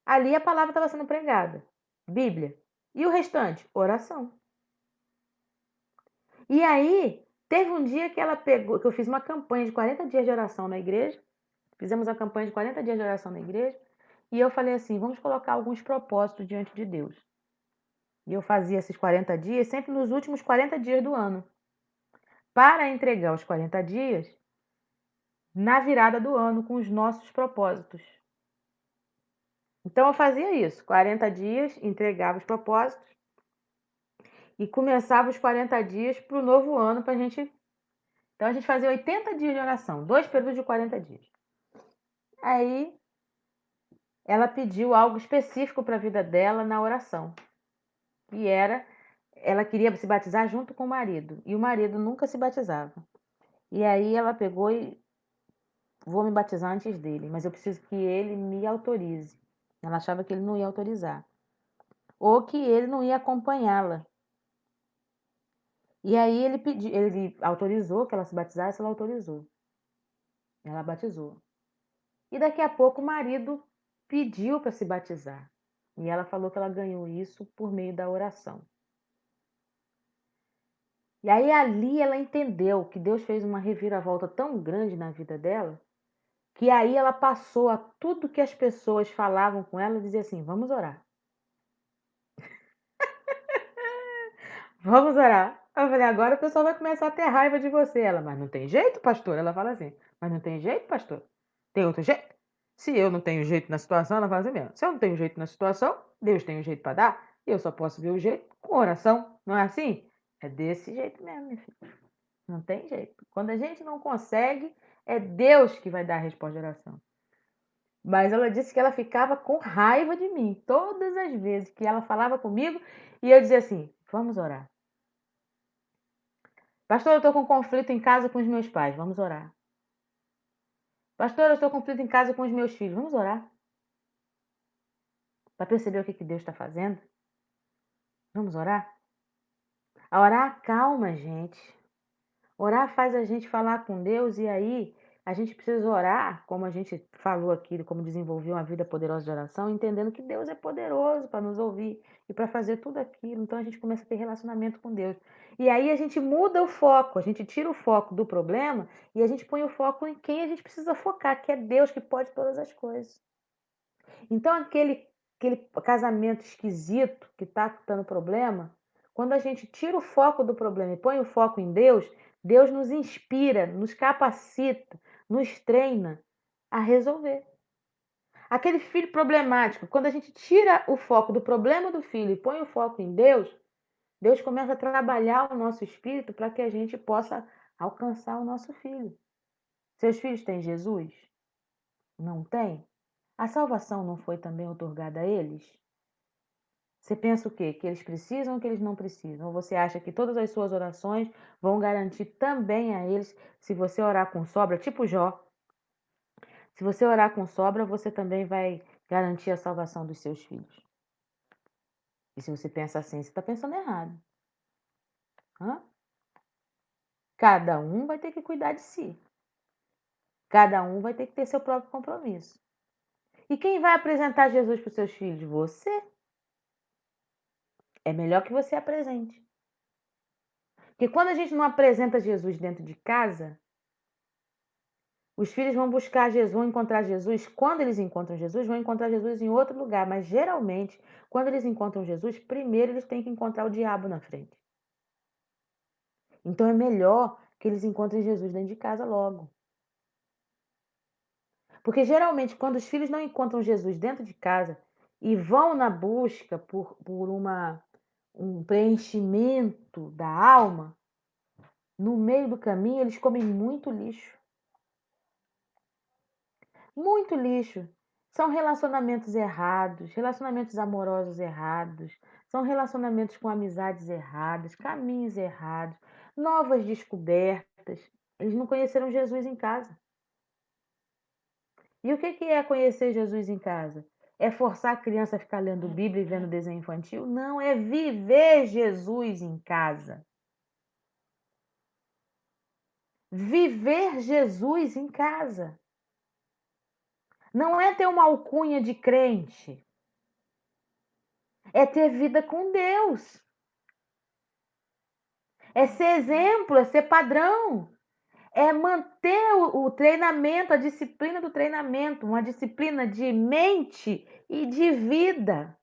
Ali a palavra estava sendo pregada. Bíblia. E o restante? Oração. E aí, teve um dia que ela pegou, que eu fiz uma campanha de 40 dias de oração na igreja. Fizemos a campanha de 40 dias de oração na igreja. E eu falei assim: vamos colocar alguns propósitos diante de Deus. E eu fazia esses 40 dias sempre nos últimos 40 dias do ano, para entregar os 40 dias na virada do ano com os nossos propósitos. Então eu fazia isso: 40 dias, entregava os propósitos e começava os 40 dias para o novo ano para a gente. Então a gente fazia 80 dias de oração, 2 períodos de 40 dias. Aí ela pediu algo específico para a vida dela na oração, que era ela queria se batizar junto com o marido, e o marido nunca se batizava. E aí ela pegou e vou me batizar antes dele, mas eu preciso que ele me autorize. Ela achava que ele não ia autorizar, ou que ele não ia acompanhá-la. E aí ele autorizou que ela se batizasse, ela autorizou. Ela batizou. E daqui a pouco o marido pediu para se batizar. E ela falou que ela ganhou isso por meio da oração. E aí ali ela entendeu que Deus fez uma reviravolta tão grande na vida dela, que aí ela passou a tudo que as pessoas falavam com ela e dizia assim: vamos orar. Vamos orar. Eu falei, agora o pessoal vai começar a ter raiva de você. Ela, mas não tem jeito, pastor? Ela fala assim, mas não tem jeito, pastor? Tem outro jeito? Se eu não tenho jeito na situação, ela fala assim mesmo. Se eu não tenho jeito na situação, Deus tem um jeito para dar. E eu só posso ver o jeito com oração. Não é assim? É desse jeito mesmo, minha filha. Não tem jeito. Quando a gente não consegue, é Deus que vai dar a resposta de oração. Mas ela disse que ela ficava com raiva de mim todas as vezes que ela falava comigo e eu dizia assim: vamos orar. Pastor, eu estou com conflito em casa com os meus pais. Vamos orar. Pastor, eu estou com conflito em casa com os meus filhos. Vamos orar. Para perceber o que Deus está fazendo. Vamos orar? A orar acalma a gente. Orar faz a gente falar com Deus e aí a gente precisa orar, como a gente falou aqui, como desenvolver uma vida poderosa de oração, entendendo que Deus é poderoso para nos ouvir e para fazer tudo aquilo. Então a gente começa a ter relacionamento com Deus. E aí a gente muda o foco, a gente tira o foco do problema e a gente põe o foco em quem a gente precisa focar, que é Deus que pode todas as coisas. Então aquele casamento esquisito que está dando problema, quando a gente tira o foco do problema e põe o foco em Deus, Deus nos inspira, nos capacita, nos treina a resolver. Aquele filho problemático, quando a gente tira o foco do problema do filho e põe o foco em Deus, Deus começa a trabalhar o nosso espírito para que a gente possa alcançar o nosso filho. Seus filhos têm Jesus? Não têm? A salvação não foi também otorgada a eles? Você pensa o quê? Que eles precisam ou que eles não precisam? Ou você acha que todas as suas orações vão garantir também a eles, se você orar com sobra, tipo Jó, se você orar com sobra, você também vai garantir a salvação dos seus filhos. E se você pensa assim, você está pensando errado. Hã? Cada um vai ter que cuidar de si. Cada um vai ter que ter seu próprio compromisso. E quem vai apresentar Jesus para os seus filhos? Você. É melhor que você apresente. Porque quando a gente não apresenta Jesus dentro de casa, Os filhos vão buscar Jesus, vão encontrar Jesus. Quando eles encontram Jesus, vão encontrar Jesus em outro lugar. Mas geralmente, quando eles encontram Jesus, primeiro eles têm que encontrar o diabo na frente. Então é melhor que eles encontrem Jesus dentro de casa logo. Porque geralmente, quando os filhos não encontram Jesus dentro de casa e vão na busca por um preenchimento da alma, no meio do caminho eles comem muito lixo. Muito lixo. São relacionamentos errados, relacionamentos amorosos errados, são relacionamentos com amizades erradas, caminhos errados, novas descobertas. Eles não conheceram Jesus em casa. E o que é conhecer Jesus em casa? É forçar a criança a ficar lendo Bíblia e vendo desenho infantil? Não, é viver Jesus em casa. Viver Jesus em casa. Não é ter uma alcunha de crente. É ter vida com Deus. É ser exemplo, é ser padrão. É manter o treinamento, a disciplina do treinamento, uma disciplina de mente e de vida,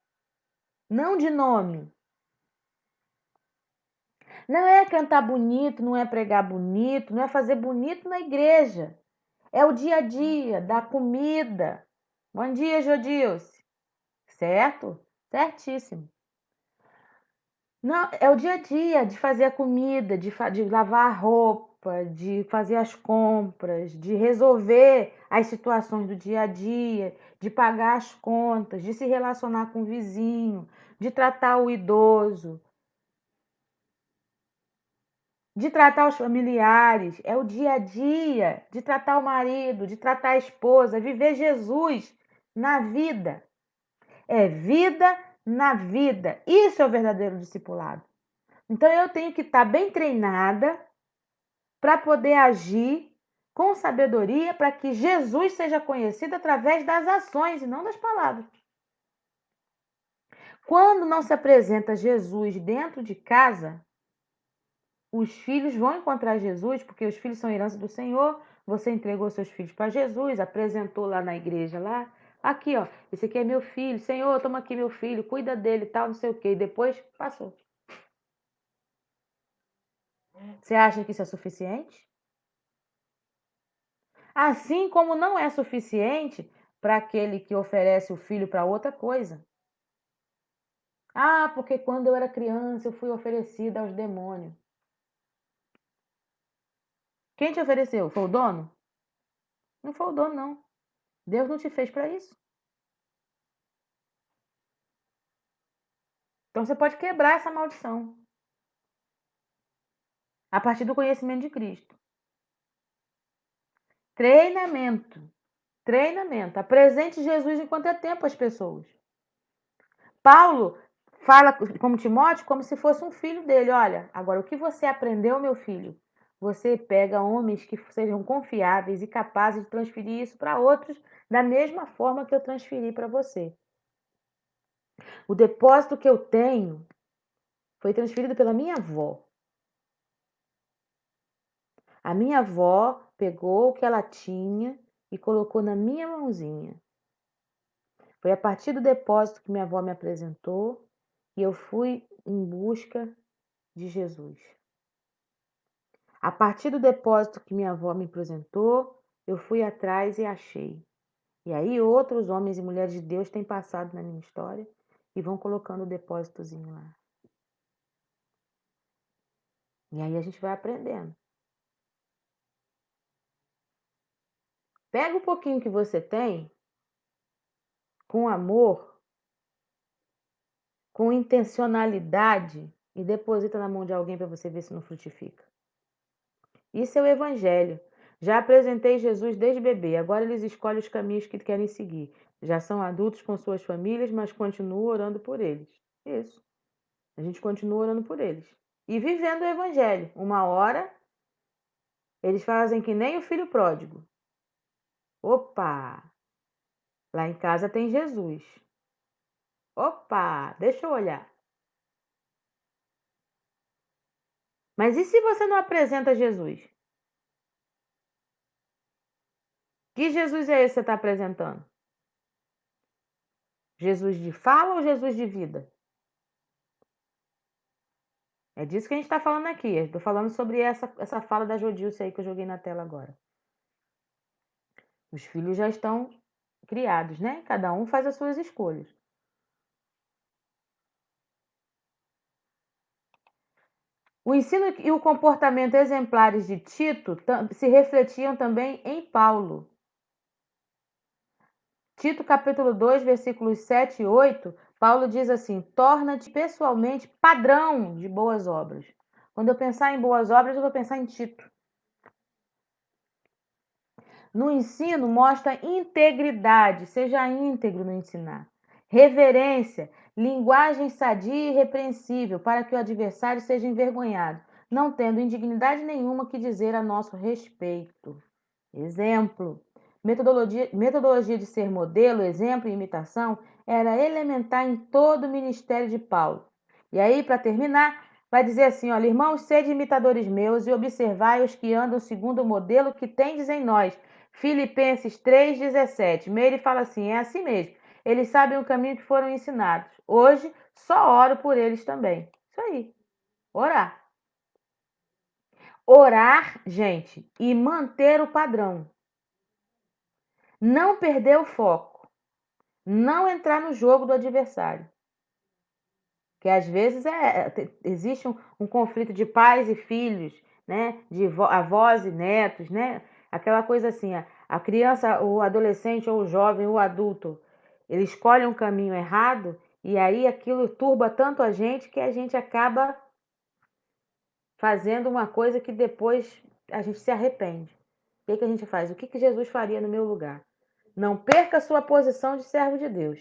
não de nome. Não é cantar bonito, não é pregar bonito, não é fazer bonito na igreja. É o dia a dia da comida. Bom dia, Jodilce. Certo? Certíssimo. Não, é o dia a dia de fazer a comida, de lavar a roupa, de fazer as compras, de resolver as situações do dia a dia, de pagar as contas, de se relacionar com o vizinho, de tratar o idoso, de tratar os familiares. É o dia a dia de tratar o marido, de tratar a esposa, viver Jesus na vida. É vida na vida. Isso é o verdadeiro discipulado. Então eu tenho que estar bem treinada para poder agir com sabedoria para que Jesus seja conhecido através das ações e não das palavras. Quando não se apresenta Jesus dentro de casa, os filhos vão encontrar Jesus, porque os filhos são herança do Senhor. Você entregou seus filhos para Jesus, apresentou lá na igreja lá. Aqui, ó, esse aqui é meu filho. Senhor, toma aqui meu filho, cuida dele, tal, não sei o quê. E depois passou. Você acha que isso é suficiente? Assim como não é suficiente para aquele que oferece o filho para outra coisa. Ah, porque quando eu era criança eu fui oferecida aos demônios. Quem te ofereceu? Foi o dono? Não foi o dono, não. Deus não te fez para isso. Então você pode quebrar essa maldição a partir do conhecimento de Cristo. Treinamento. Treinamento. Apresente Jesus enquanto é tempo às pessoas. Paulo fala como Timóteo como se fosse um filho dele. Olha, agora o que você aprendeu, meu filho? Você pega homens que sejam confiáveis e capazes de transferir isso para outros da mesma forma que eu transferi para você. O depósito que eu tenho foi transferido pela minha avó. A minha avó pegou o que ela tinha e colocou na minha mãozinha. Foi a partir do depósito que minha avó me apresentou e eu fui em busca de Jesus. A partir do depósito que minha avó me apresentou, eu fui atrás e achei. E aí outros homens e mulheres de Deus têm passado na minha história e vão colocando o depósitozinho lá. E aí a gente vai aprendendo. Pega o pouquinho que você tem, com amor, com intencionalidade, e deposita na mão de alguém para você ver se não frutifica. Isso é o evangelho. Já apresentei Jesus desde bebê, agora eles escolhem os caminhos que querem seguir. Já são adultos com suas famílias, mas continuo orando por eles. Isso. A gente continua orando por eles. E vivendo o evangelho. Uma hora, eles fazem que nem o filho pródigo. Opa! Lá em casa tem Jesus. Opa! Deixa eu olhar. Mas e se você não apresenta Jesus? Que Jesus é esse que você está apresentando? Jesus de fala ou Jesus de vida? É disso que a gente está falando aqui. Estou falando sobre essa fala da Jodilce aí que eu joguei na tela agora. Os filhos já estão criados, né? Cada um faz as suas escolhas. O ensino e o comportamento exemplares de Tito se refletiam também em Paulo. Tito capítulo 2, versículos 7 e 8, Paulo diz assim: torna-te pessoalmente padrão de boas obras. Quando eu pensar em boas obras, eu vou pensar em Tito. No ensino, mostra integridade, seja íntegro no ensinar. Reverência, linguagem sadia e irrepreensível, para que o adversário seja envergonhado, não tendo indignidade nenhuma que dizer a nosso respeito. Exemplo. Metodologia de ser modelo, exemplo e imitação era elementar em todo o ministério de Paulo. E aí, para terminar, vai dizer assim: olha, irmãos, sede imitadores meus e observai os que andam segundo o modelo que tendes em nós. Filipenses 3,17. Meire fala assim: é assim mesmo. Eles sabem o caminho que foram ensinados. Hoje, só oro por eles também. Isso aí. Orar. Orar, gente, e manter o padrão. Não perder o foco. Não entrar no jogo do adversário. Que às vezes existe um conflito de pais e filhos, né? De avós e netos, né? Aquela coisa assim, a criança, o adolescente, ou o jovem, ou o adulto, ele escolhe um caminho errado e aí aquilo turba tanto a gente que a gente acaba fazendo uma coisa que depois a gente se arrepende. O que a gente faz? O que Jesus faria no meu lugar? Não perca a sua posição de servo de Deus.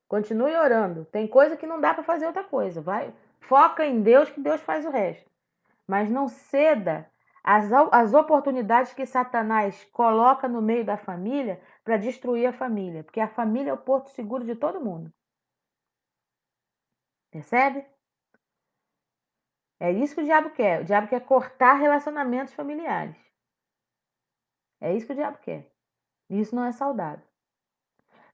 Continue orando. Tem coisa que não dá para fazer outra coisa. Vai, foca em Deus que Deus faz o resto. Mas não ceda às oportunidades que Satanás coloca no meio da família para destruir a família, porque a família é o porto seguro de todo mundo. Percebe? É isso que o diabo quer. O diabo quer cortar relacionamentos familiares. É isso que o diabo quer. E isso não é saudável.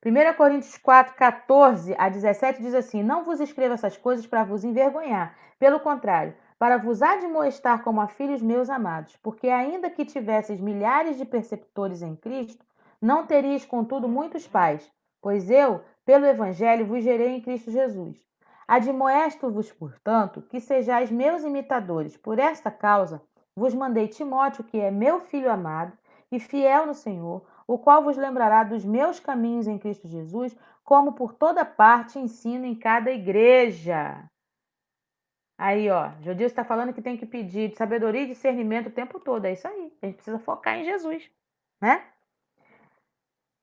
1 Coríntios 4, 14 a 17 diz assim: não vos escrevo essas coisas para vos envergonhar. Pelo contrário, para vos admoestar como a filhos meus amados. Porque ainda que tivesseis milhares de perceptores em Cristo, não teríeis, contudo, muitos pais. Pois eu, pelo Evangelho, vos gerei em Cristo Jesus. Admoesto-vos, portanto, que sejais meus imitadores. Por esta causa, vos mandei Timóteo, que é meu filho amado e fiel no Senhor, o qual vos lembrará dos meus caminhos em Cristo Jesus, como por toda parte ensino em cada igreja. Aí, ó, Jodil está falando que tem que pedir sabedoria e discernimento o tempo todo. É isso aí. A gente precisa focar em Jesus, né?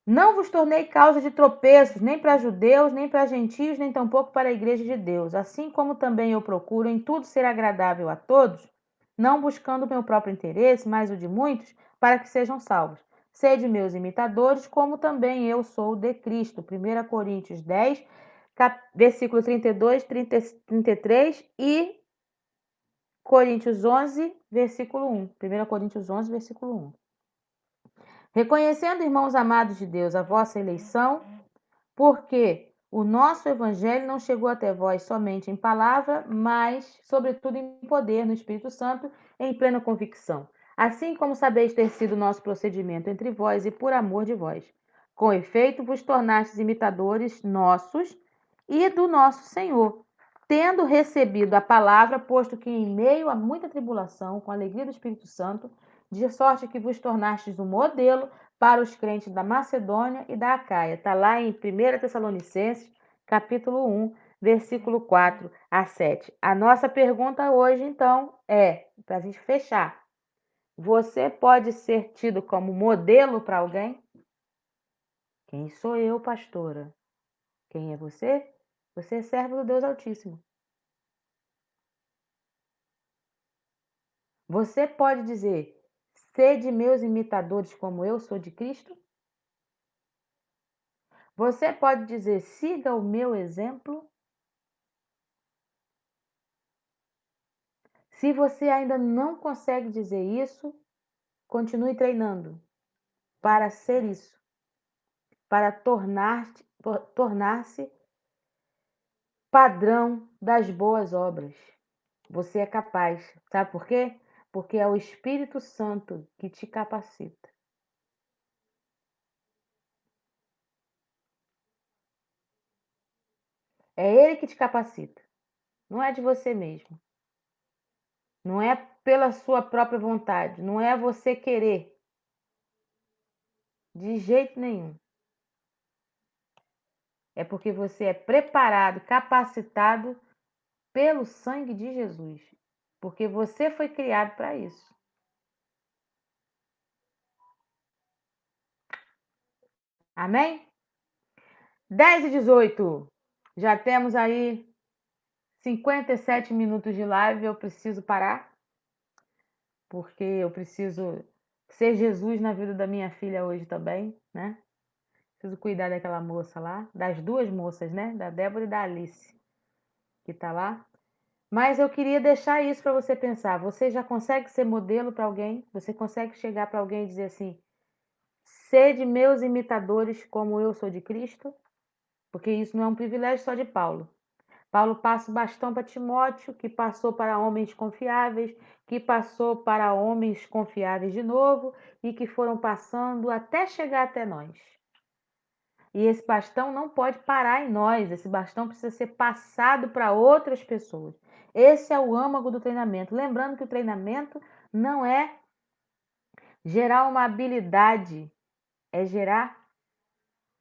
Não vos tornei causa de tropeços, nem para judeus, nem para gentios, nem tampouco para a igreja de Deus. Assim como também eu procuro em tudo ser agradável a todos, não buscando o meu próprio interesse, mas o de muitos, para que sejam salvos. Sede meus imitadores, como também eu sou de Cristo. 1 Coríntios 10, versículo 32, 30, 33 e Coríntios 11, versículo 1. 1 Coríntios 11, versículo 1. Reconhecendo, irmãos amados de Deus, a vossa eleição, porque o nosso evangelho não chegou até vós somente em palavra, mas, sobretudo, em poder, no Espírito Santo, em plena convicção. Assim como sabeis ter sido o nosso procedimento entre vós e por amor de vós. Com efeito, vos tornastes imitadores nossos e do nosso Senhor, tendo recebido a palavra, posto que em meio a muita tribulação, com a alegria do Espírito Santo, de sorte que vos tornastes um modelo para os crentes da Macedônia e da Acaia. Está lá em 1 Tessalonicenses, capítulo 1, versículo 4 a 7. A nossa pergunta hoje, então, é, para a gente fechar, você pode ser tido como modelo para alguém? Quem sou eu, pastora? Quem é você? Você é servo do Deus Altíssimo. Você pode dizer, sede meus imitadores como eu sou de Cristo? Você pode dizer, siga o meu exemplo? Se você ainda não consegue dizer isso, continue treinando. para ser isso, para tornar-se padrão das boas obras. Você é capaz. Sabe por quê? Porque é o Espírito Santo que te capacita. É Ele que te capacita. Não é de você mesmo. Não é pela sua própria vontade. Não é você querer. De jeito nenhum. É porque você é preparado, capacitado pelo sangue de Jesus. Porque você foi criado para isso. Amém? 10h18. Já temos aí 57 minutos de live. Eu preciso parar. Porque eu preciso ser Jesus na vida da minha filha hoje também, né? Preciso cuidar daquela moça lá, das duas moças, né? Da Débora e da Alice, que tá lá. Mas eu queria deixar isso para você pensar. Você já consegue ser modelo para alguém? Você consegue chegar para alguém e dizer assim: sede meus imitadores como eu sou de Cristo? Porque isso não é um privilégio só de Paulo. Paulo passa o bastão para Timóteo, que passou para homens confiáveis, que passou para homens confiáveis de novo e que foram passando até chegar até nós. E esse bastão não pode parar em nós, esse bastão precisa ser passado para outras pessoas. Esse é o âmago do treinamento. Lembrando que o treinamento não é gerar uma habilidade, é gerar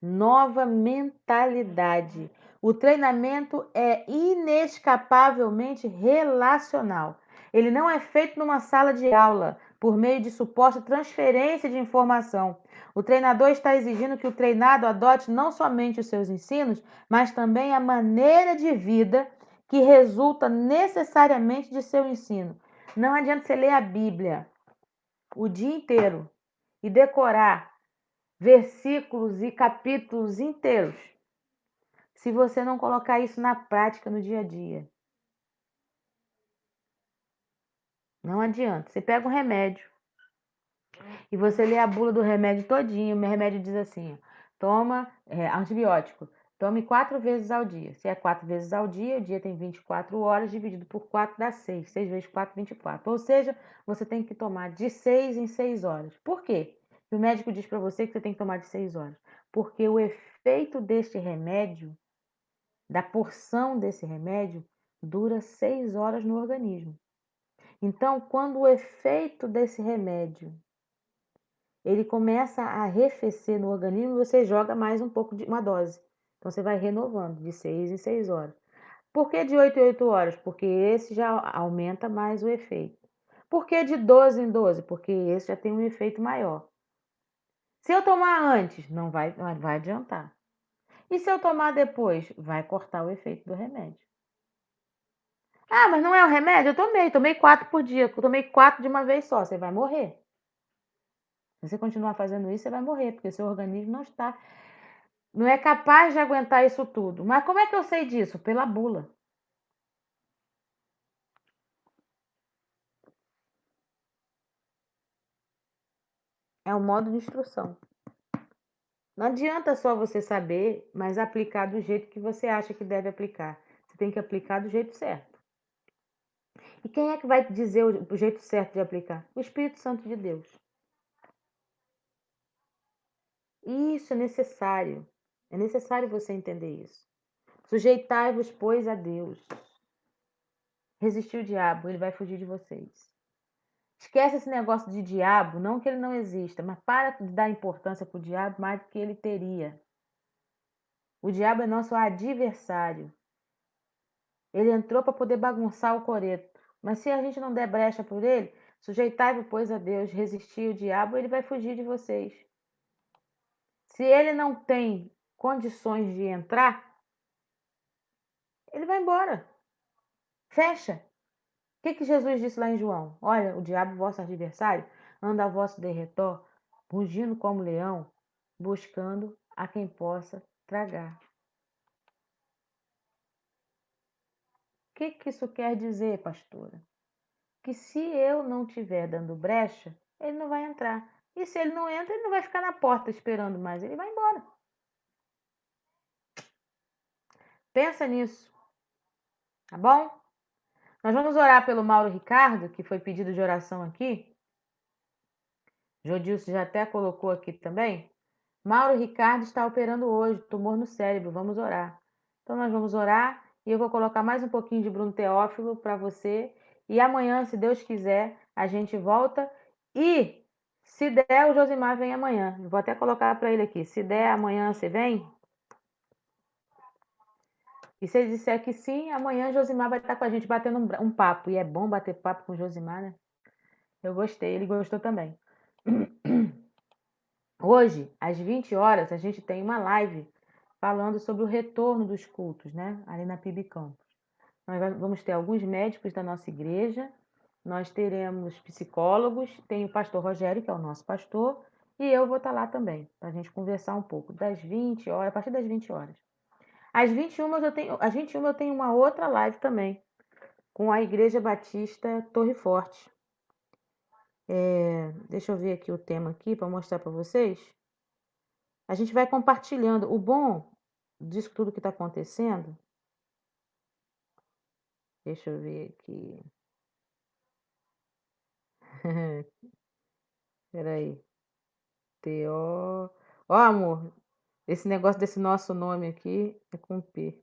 nova mentalidade. O treinamento é inescapavelmente relacional. Ele não é feito numa sala de aula, por meio de suposta transferência de informação. O treinador está exigindo que o treinado adote não somente os seus ensinos, mas também a maneira de vida que resulta necessariamente de seu ensino. Não adianta você ler a Bíblia o dia inteiro e decorar versículos e capítulos inteiros, se você não colocar isso na prática no dia a dia. Não adianta. Você pega um remédio e você lê a bula do remédio todinho. O meu remédio diz assim: toma antibiótico. Tome 4 vezes ao dia. Se é 4 vezes ao dia, o dia tem 24 horas, dividido por 4 dá 6. 6 vezes 4, 24. Ou seja, você tem que tomar de 6 em 6 horas. Por quê? O médico diz para você que você tem que tomar de 6 horas. Porque o efeito deste remédio, da porção desse remédio, dura 6 horas no organismo. Então, quando o efeito desse remédio ele começa a arrefecer no organismo, você joga mais um pouco de uma dose. Então, você vai renovando de 6 em 6 horas. Por que de 8 em 8 horas? Porque esse já aumenta mais o efeito. Por que de 12 em 12? Porque esse já tem um efeito maior. Se eu tomar antes, não vai adiantar. E se eu tomar depois, vai cortar o efeito do remédio. Ah, mas não é o remédio? Eu tomei 4 por dia, eu tomei 4 de uma vez só, você vai morrer. Se você continuar fazendo isso, você vai morrer, porque seu organismo não é capaz de aguentar isso tudo. Mas como é que eu sei disso? Pela bula. É o modo de instrução. Não adianta só você saber, mas aplicar do jeito que você acha que deve aplicar. Você tem que aplicar do jeito certo. E quem é que vai dizer o jeito certo de aplicar? O Espírito Santo de Deus. Isso é necessário. É necessário você entender isso. Sujeitai-vos, pois, a Deus. Resistir o diabo, ele vai fugir de vocês. Esquece esse negócio de diabo, não que ele não exista, mas para de dar importância para o diabo mais do que ele teria. O diabo é nosso adversário. Ele entrou para poder bagunçar o coreto. Mas se a gente não der brecha por ele, sujeitai-vos, pois, a Deus, resistir o diabo, ele vai fugir de vocês. Se ele não tem condições de entrar, ele vai embora. Fecha. O que Jesus disse lá em João? Olha, o diabo, vosso adversário, anda a vosso derredor, rugindo como leão, buscando a quem possa tragar. O que isso quer dizer, pastora? Que se eu não estiver dando brecha, ele não vai entrar. E se ele não entra, ele não vai ficar na porta esperando mais, ele vai embora. Pensa nisso, tá bom? Nós vamos orar pelo Mauro Ricardo, que foi pedido de oração aqui. Jodilson já até colocou aqui também. Mauro Ricardo está operando hoje, tumor no cérebro, vamos orar. Então nós vamos orar e eu vou colocar mais um pouquinho de Bruno Teófilo para você. E amanhã, se Deus quiser, a gente volta. E se der, o Josimar vem amanhã. Vou até colocar para ele aqui. Se der, amanhã você vem? E se ele disser que sim, amanhã o Josimar vai estar com a gente batendo um papo. E é bom bater papo com o Josimar, né? Eu gostei, ele gostou também. Hoje, às 20 horas, a gente tem uma live falando sobre o retorno dos cultos, né? Ali na PIB Campos. Nós vamos ter alguns médicos da nossa igreja, nós teremos psicólogos, tem o pastor Rogério, que é o nosso pastor, e eu vou estar lá também, para a gente conversar um pouco, das 20 horas, a partir das 20 horas. Às 21 eu tenho uma outra live também, com a Igreja Batista Torre Forte. Deixa eu ver aqui o tema aqui para mostrar para vocês. A gente vai compartilhando. O bom disso tudo que está acontecendo. Deixa eu ver aqui. Peraí. T-O. Ó, amor. Esse negócio desse nosso nome aqui é com P.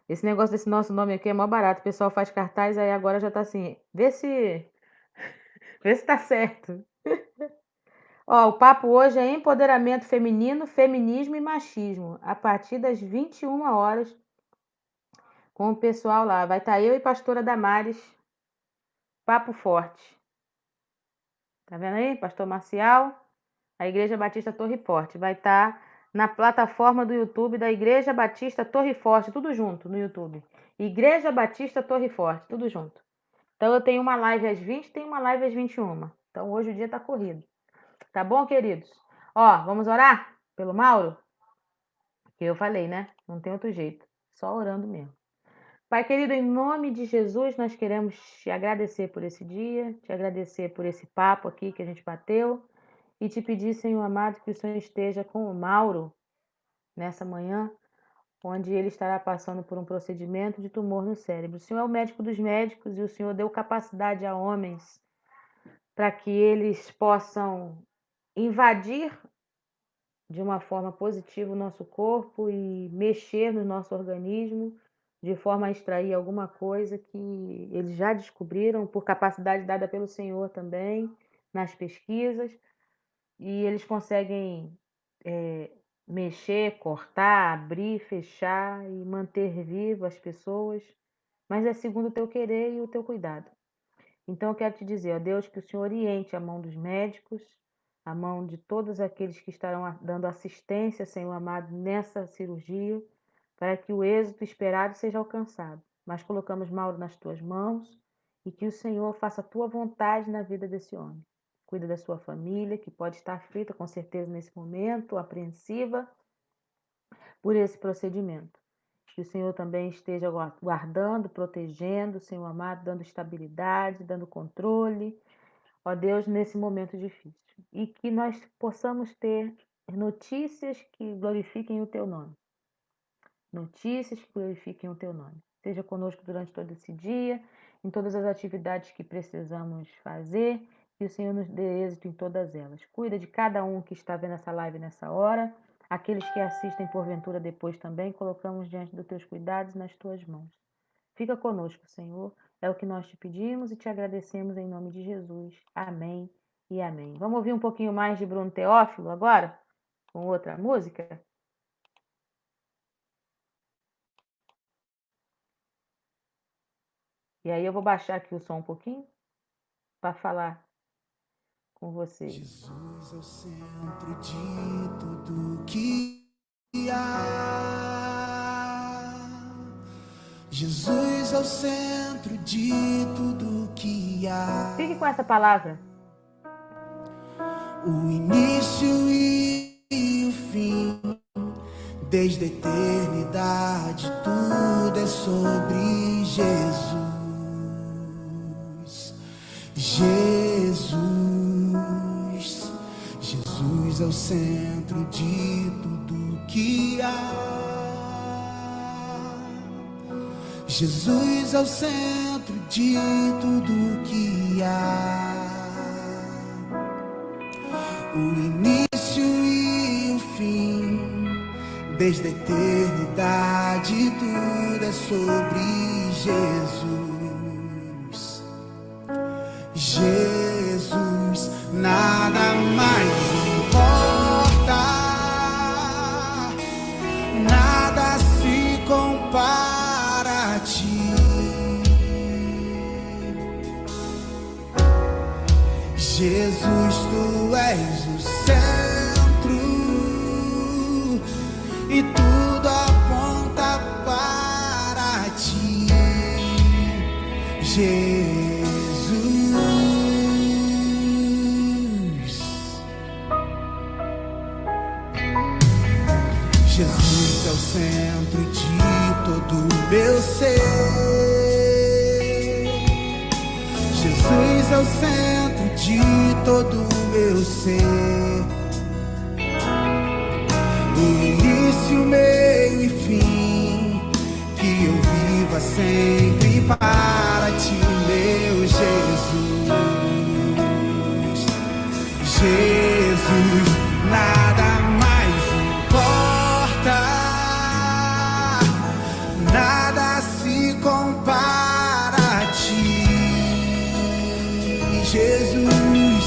Esse negócio desse nosso nome aqui é mó barato. O pessoal faz cartaz, aí agora já tá assim. Vê se tá certo. Ó, o papo hoje é empoderamento feminino, feminismo e machismo. A partir das 21 horas, com o pessoal lá. Vai estar eu e pastora Damares. Papo forte. Tá vendo aí? Pastor Marcial, a Igreja Batista Torre Forte. Vai estar na plataforma do YouTube da Igreja Batista Torre Forte, tudo junto no YouTube. Igreja Batista Torre Forte, tudo junto. Então eu tenho uma live às 20, tenho uma live às 21. Então hoje o dia tá corrido. Tá bom, queridos? Ó, vamos orar pelo Mauro? Que eu falei, né? Não tem outro jeito. Só orando mesmo. Pai querido, em nome de Jesus, nós queremos te agradecer por esse dia, te agradecer por esse papo aqui que a gente bateu e te pedir, Senhor amado, que o Senhor esteja com o Mauro nessa manhã, onde ele estará passando por um procedimento de tumor no cérebro. O Senhor é o médico dos médicos e o Senhor deu capacidade a homens para que eles possam invadir de uma forma positiva o nosso corpo e mexer no nosso organismo de forma a extrair alguma coisa que eles já descobriram por capacidade dada pelo Senhor também nas pesquisas, e eles conseguem mexer, cortar, abrir, fechar e manter vivo as pessoas, mas é segundo o teu querer e o teu cuidado. Então eu quero te dizer, ó Deus, que o Senhor oriente a mão dos médicos, a mão de todos aqueles que estarão dando assistência, Senhor amado, nessa cirurgia, para que o êxito esperado seja alcançado. Mas colocamos Mauro nas tuas mãos e que o Senhor faça a tua vontade na vida desse homem. Cuida da sua família, que pode estar aflita com certeza nesse momento, apreensiva por esse procedimento. Que o Senhor também esteja guardando, protegendo, Senhor amado, dando estabilidade, dando controle, ó Deus, nesse momento difícil. E que nós possamos ter notícias que glorifiquem o teu nome. Notícias que glorifiquem o teu nome. Seja conosco durante todo esse dia, em todas as atividades que precisamos fazer, e o Senhor nos dê êxito em todas elas. Cuida de cada um que está vendo essa live nessa hora, aqueles que assistem porventura depois também, colocamos diante dos teus cuidados nas tuas mãos. Fica conosco, Senhor, é o que nós te pedimos e te agradecemos em nome de Jesus. Amém e amém. Vamos ouvir um pouquinho mais de Bruno Teófilo agora, com outra música? E aí eu vou baixar aqui o som um pouquinho para falar com vocês. Jesus é o centro de tudo que há. Jesus é o centro de tudo que há. Fique com essa palavra. O início e o fim, desde a eternidade, tudo é sobre Jesus. Jesus, Jesus é o centro de tudo que há. Jesus é o centro de tudo que há. O início e o fim, desde a eternidade, tudo é sobre Jesus. Jesus, nada mais importa, nada se compara a ti. Jesus, tu és o centro e tudo aponta para ti. Jesus, Jesus é o centro de todo o meu ser. Jesus é o centro de todo o meu ser. O início, meio e fim, que eu viva sempre para ti, meu Jesus. Jesus, nada mais importa, nada se compara a ti. Jesus,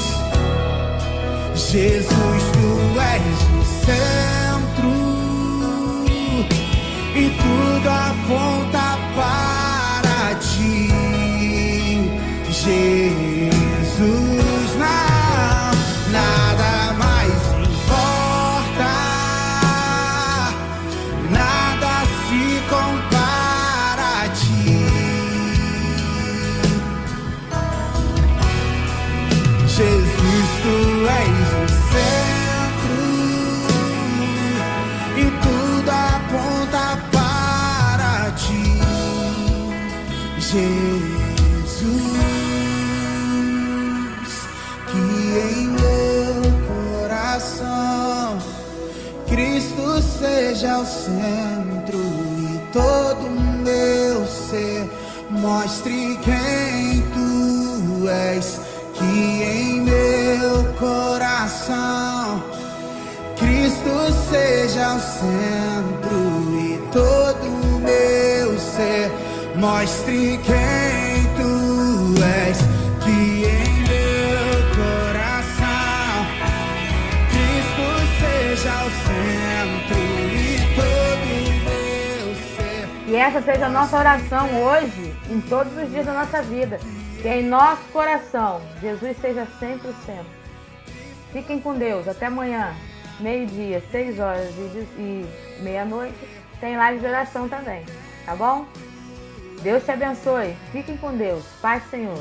Jesus, tu és o centro e tudo aponta para ti. Jesus, nada mais importa, nada se compara a ti. Jesus, tu és o centro e tudo aponta para ti. Jesus, que em meu coração Cristo seja o centro e todo meu ser mostre quem tu és. Que em meu coração Cristo seja o centro e todo o meu ser mostre quem tu és. Que em meu coração Cristo seja o centro e todo o meu ser. E essa seja a nossa oração hoje, em todos os dias da nossa vida. Que em nosso coração Jesus seja sempre o centro. Fiquem com Deus. Até amanhã, meio-dia, 6 horas e meia-noite. Tem live de oração também. Tá bom? Deus te abençoe. Fiquem com Deus. Paz, Senhor.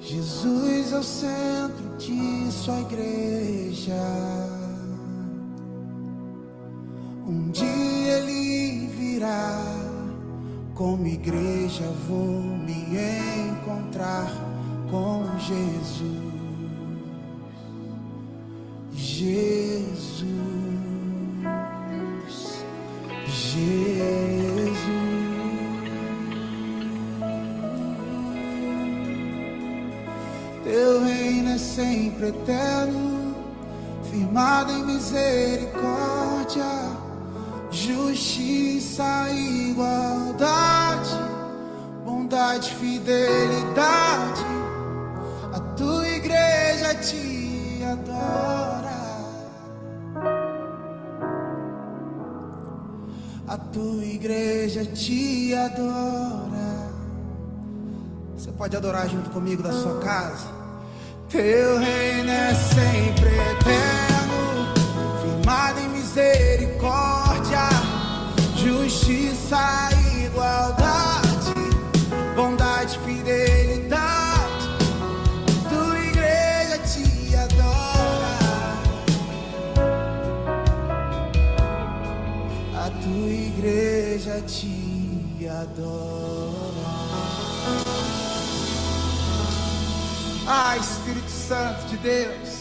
Jesus é o centro de sua igreja. Um dia ele virá, como igreja vou me encontrar com Jesus. Jesus, Jesus. Teu reino é sempre eterno, firmado em misericórdia. justiça, igualdade, bondade, fidelidade. A tua igreja te adora. A tua igreja te adora. Você pode adorar junto comigo da sua casa. Teu reino é sempre eterno, firmado em misericórdia, justiça, igualdade, bondade, fidelidade. Tua igreja te adora. A tua igreja te adora. Ah, Espírito Santo de Deus,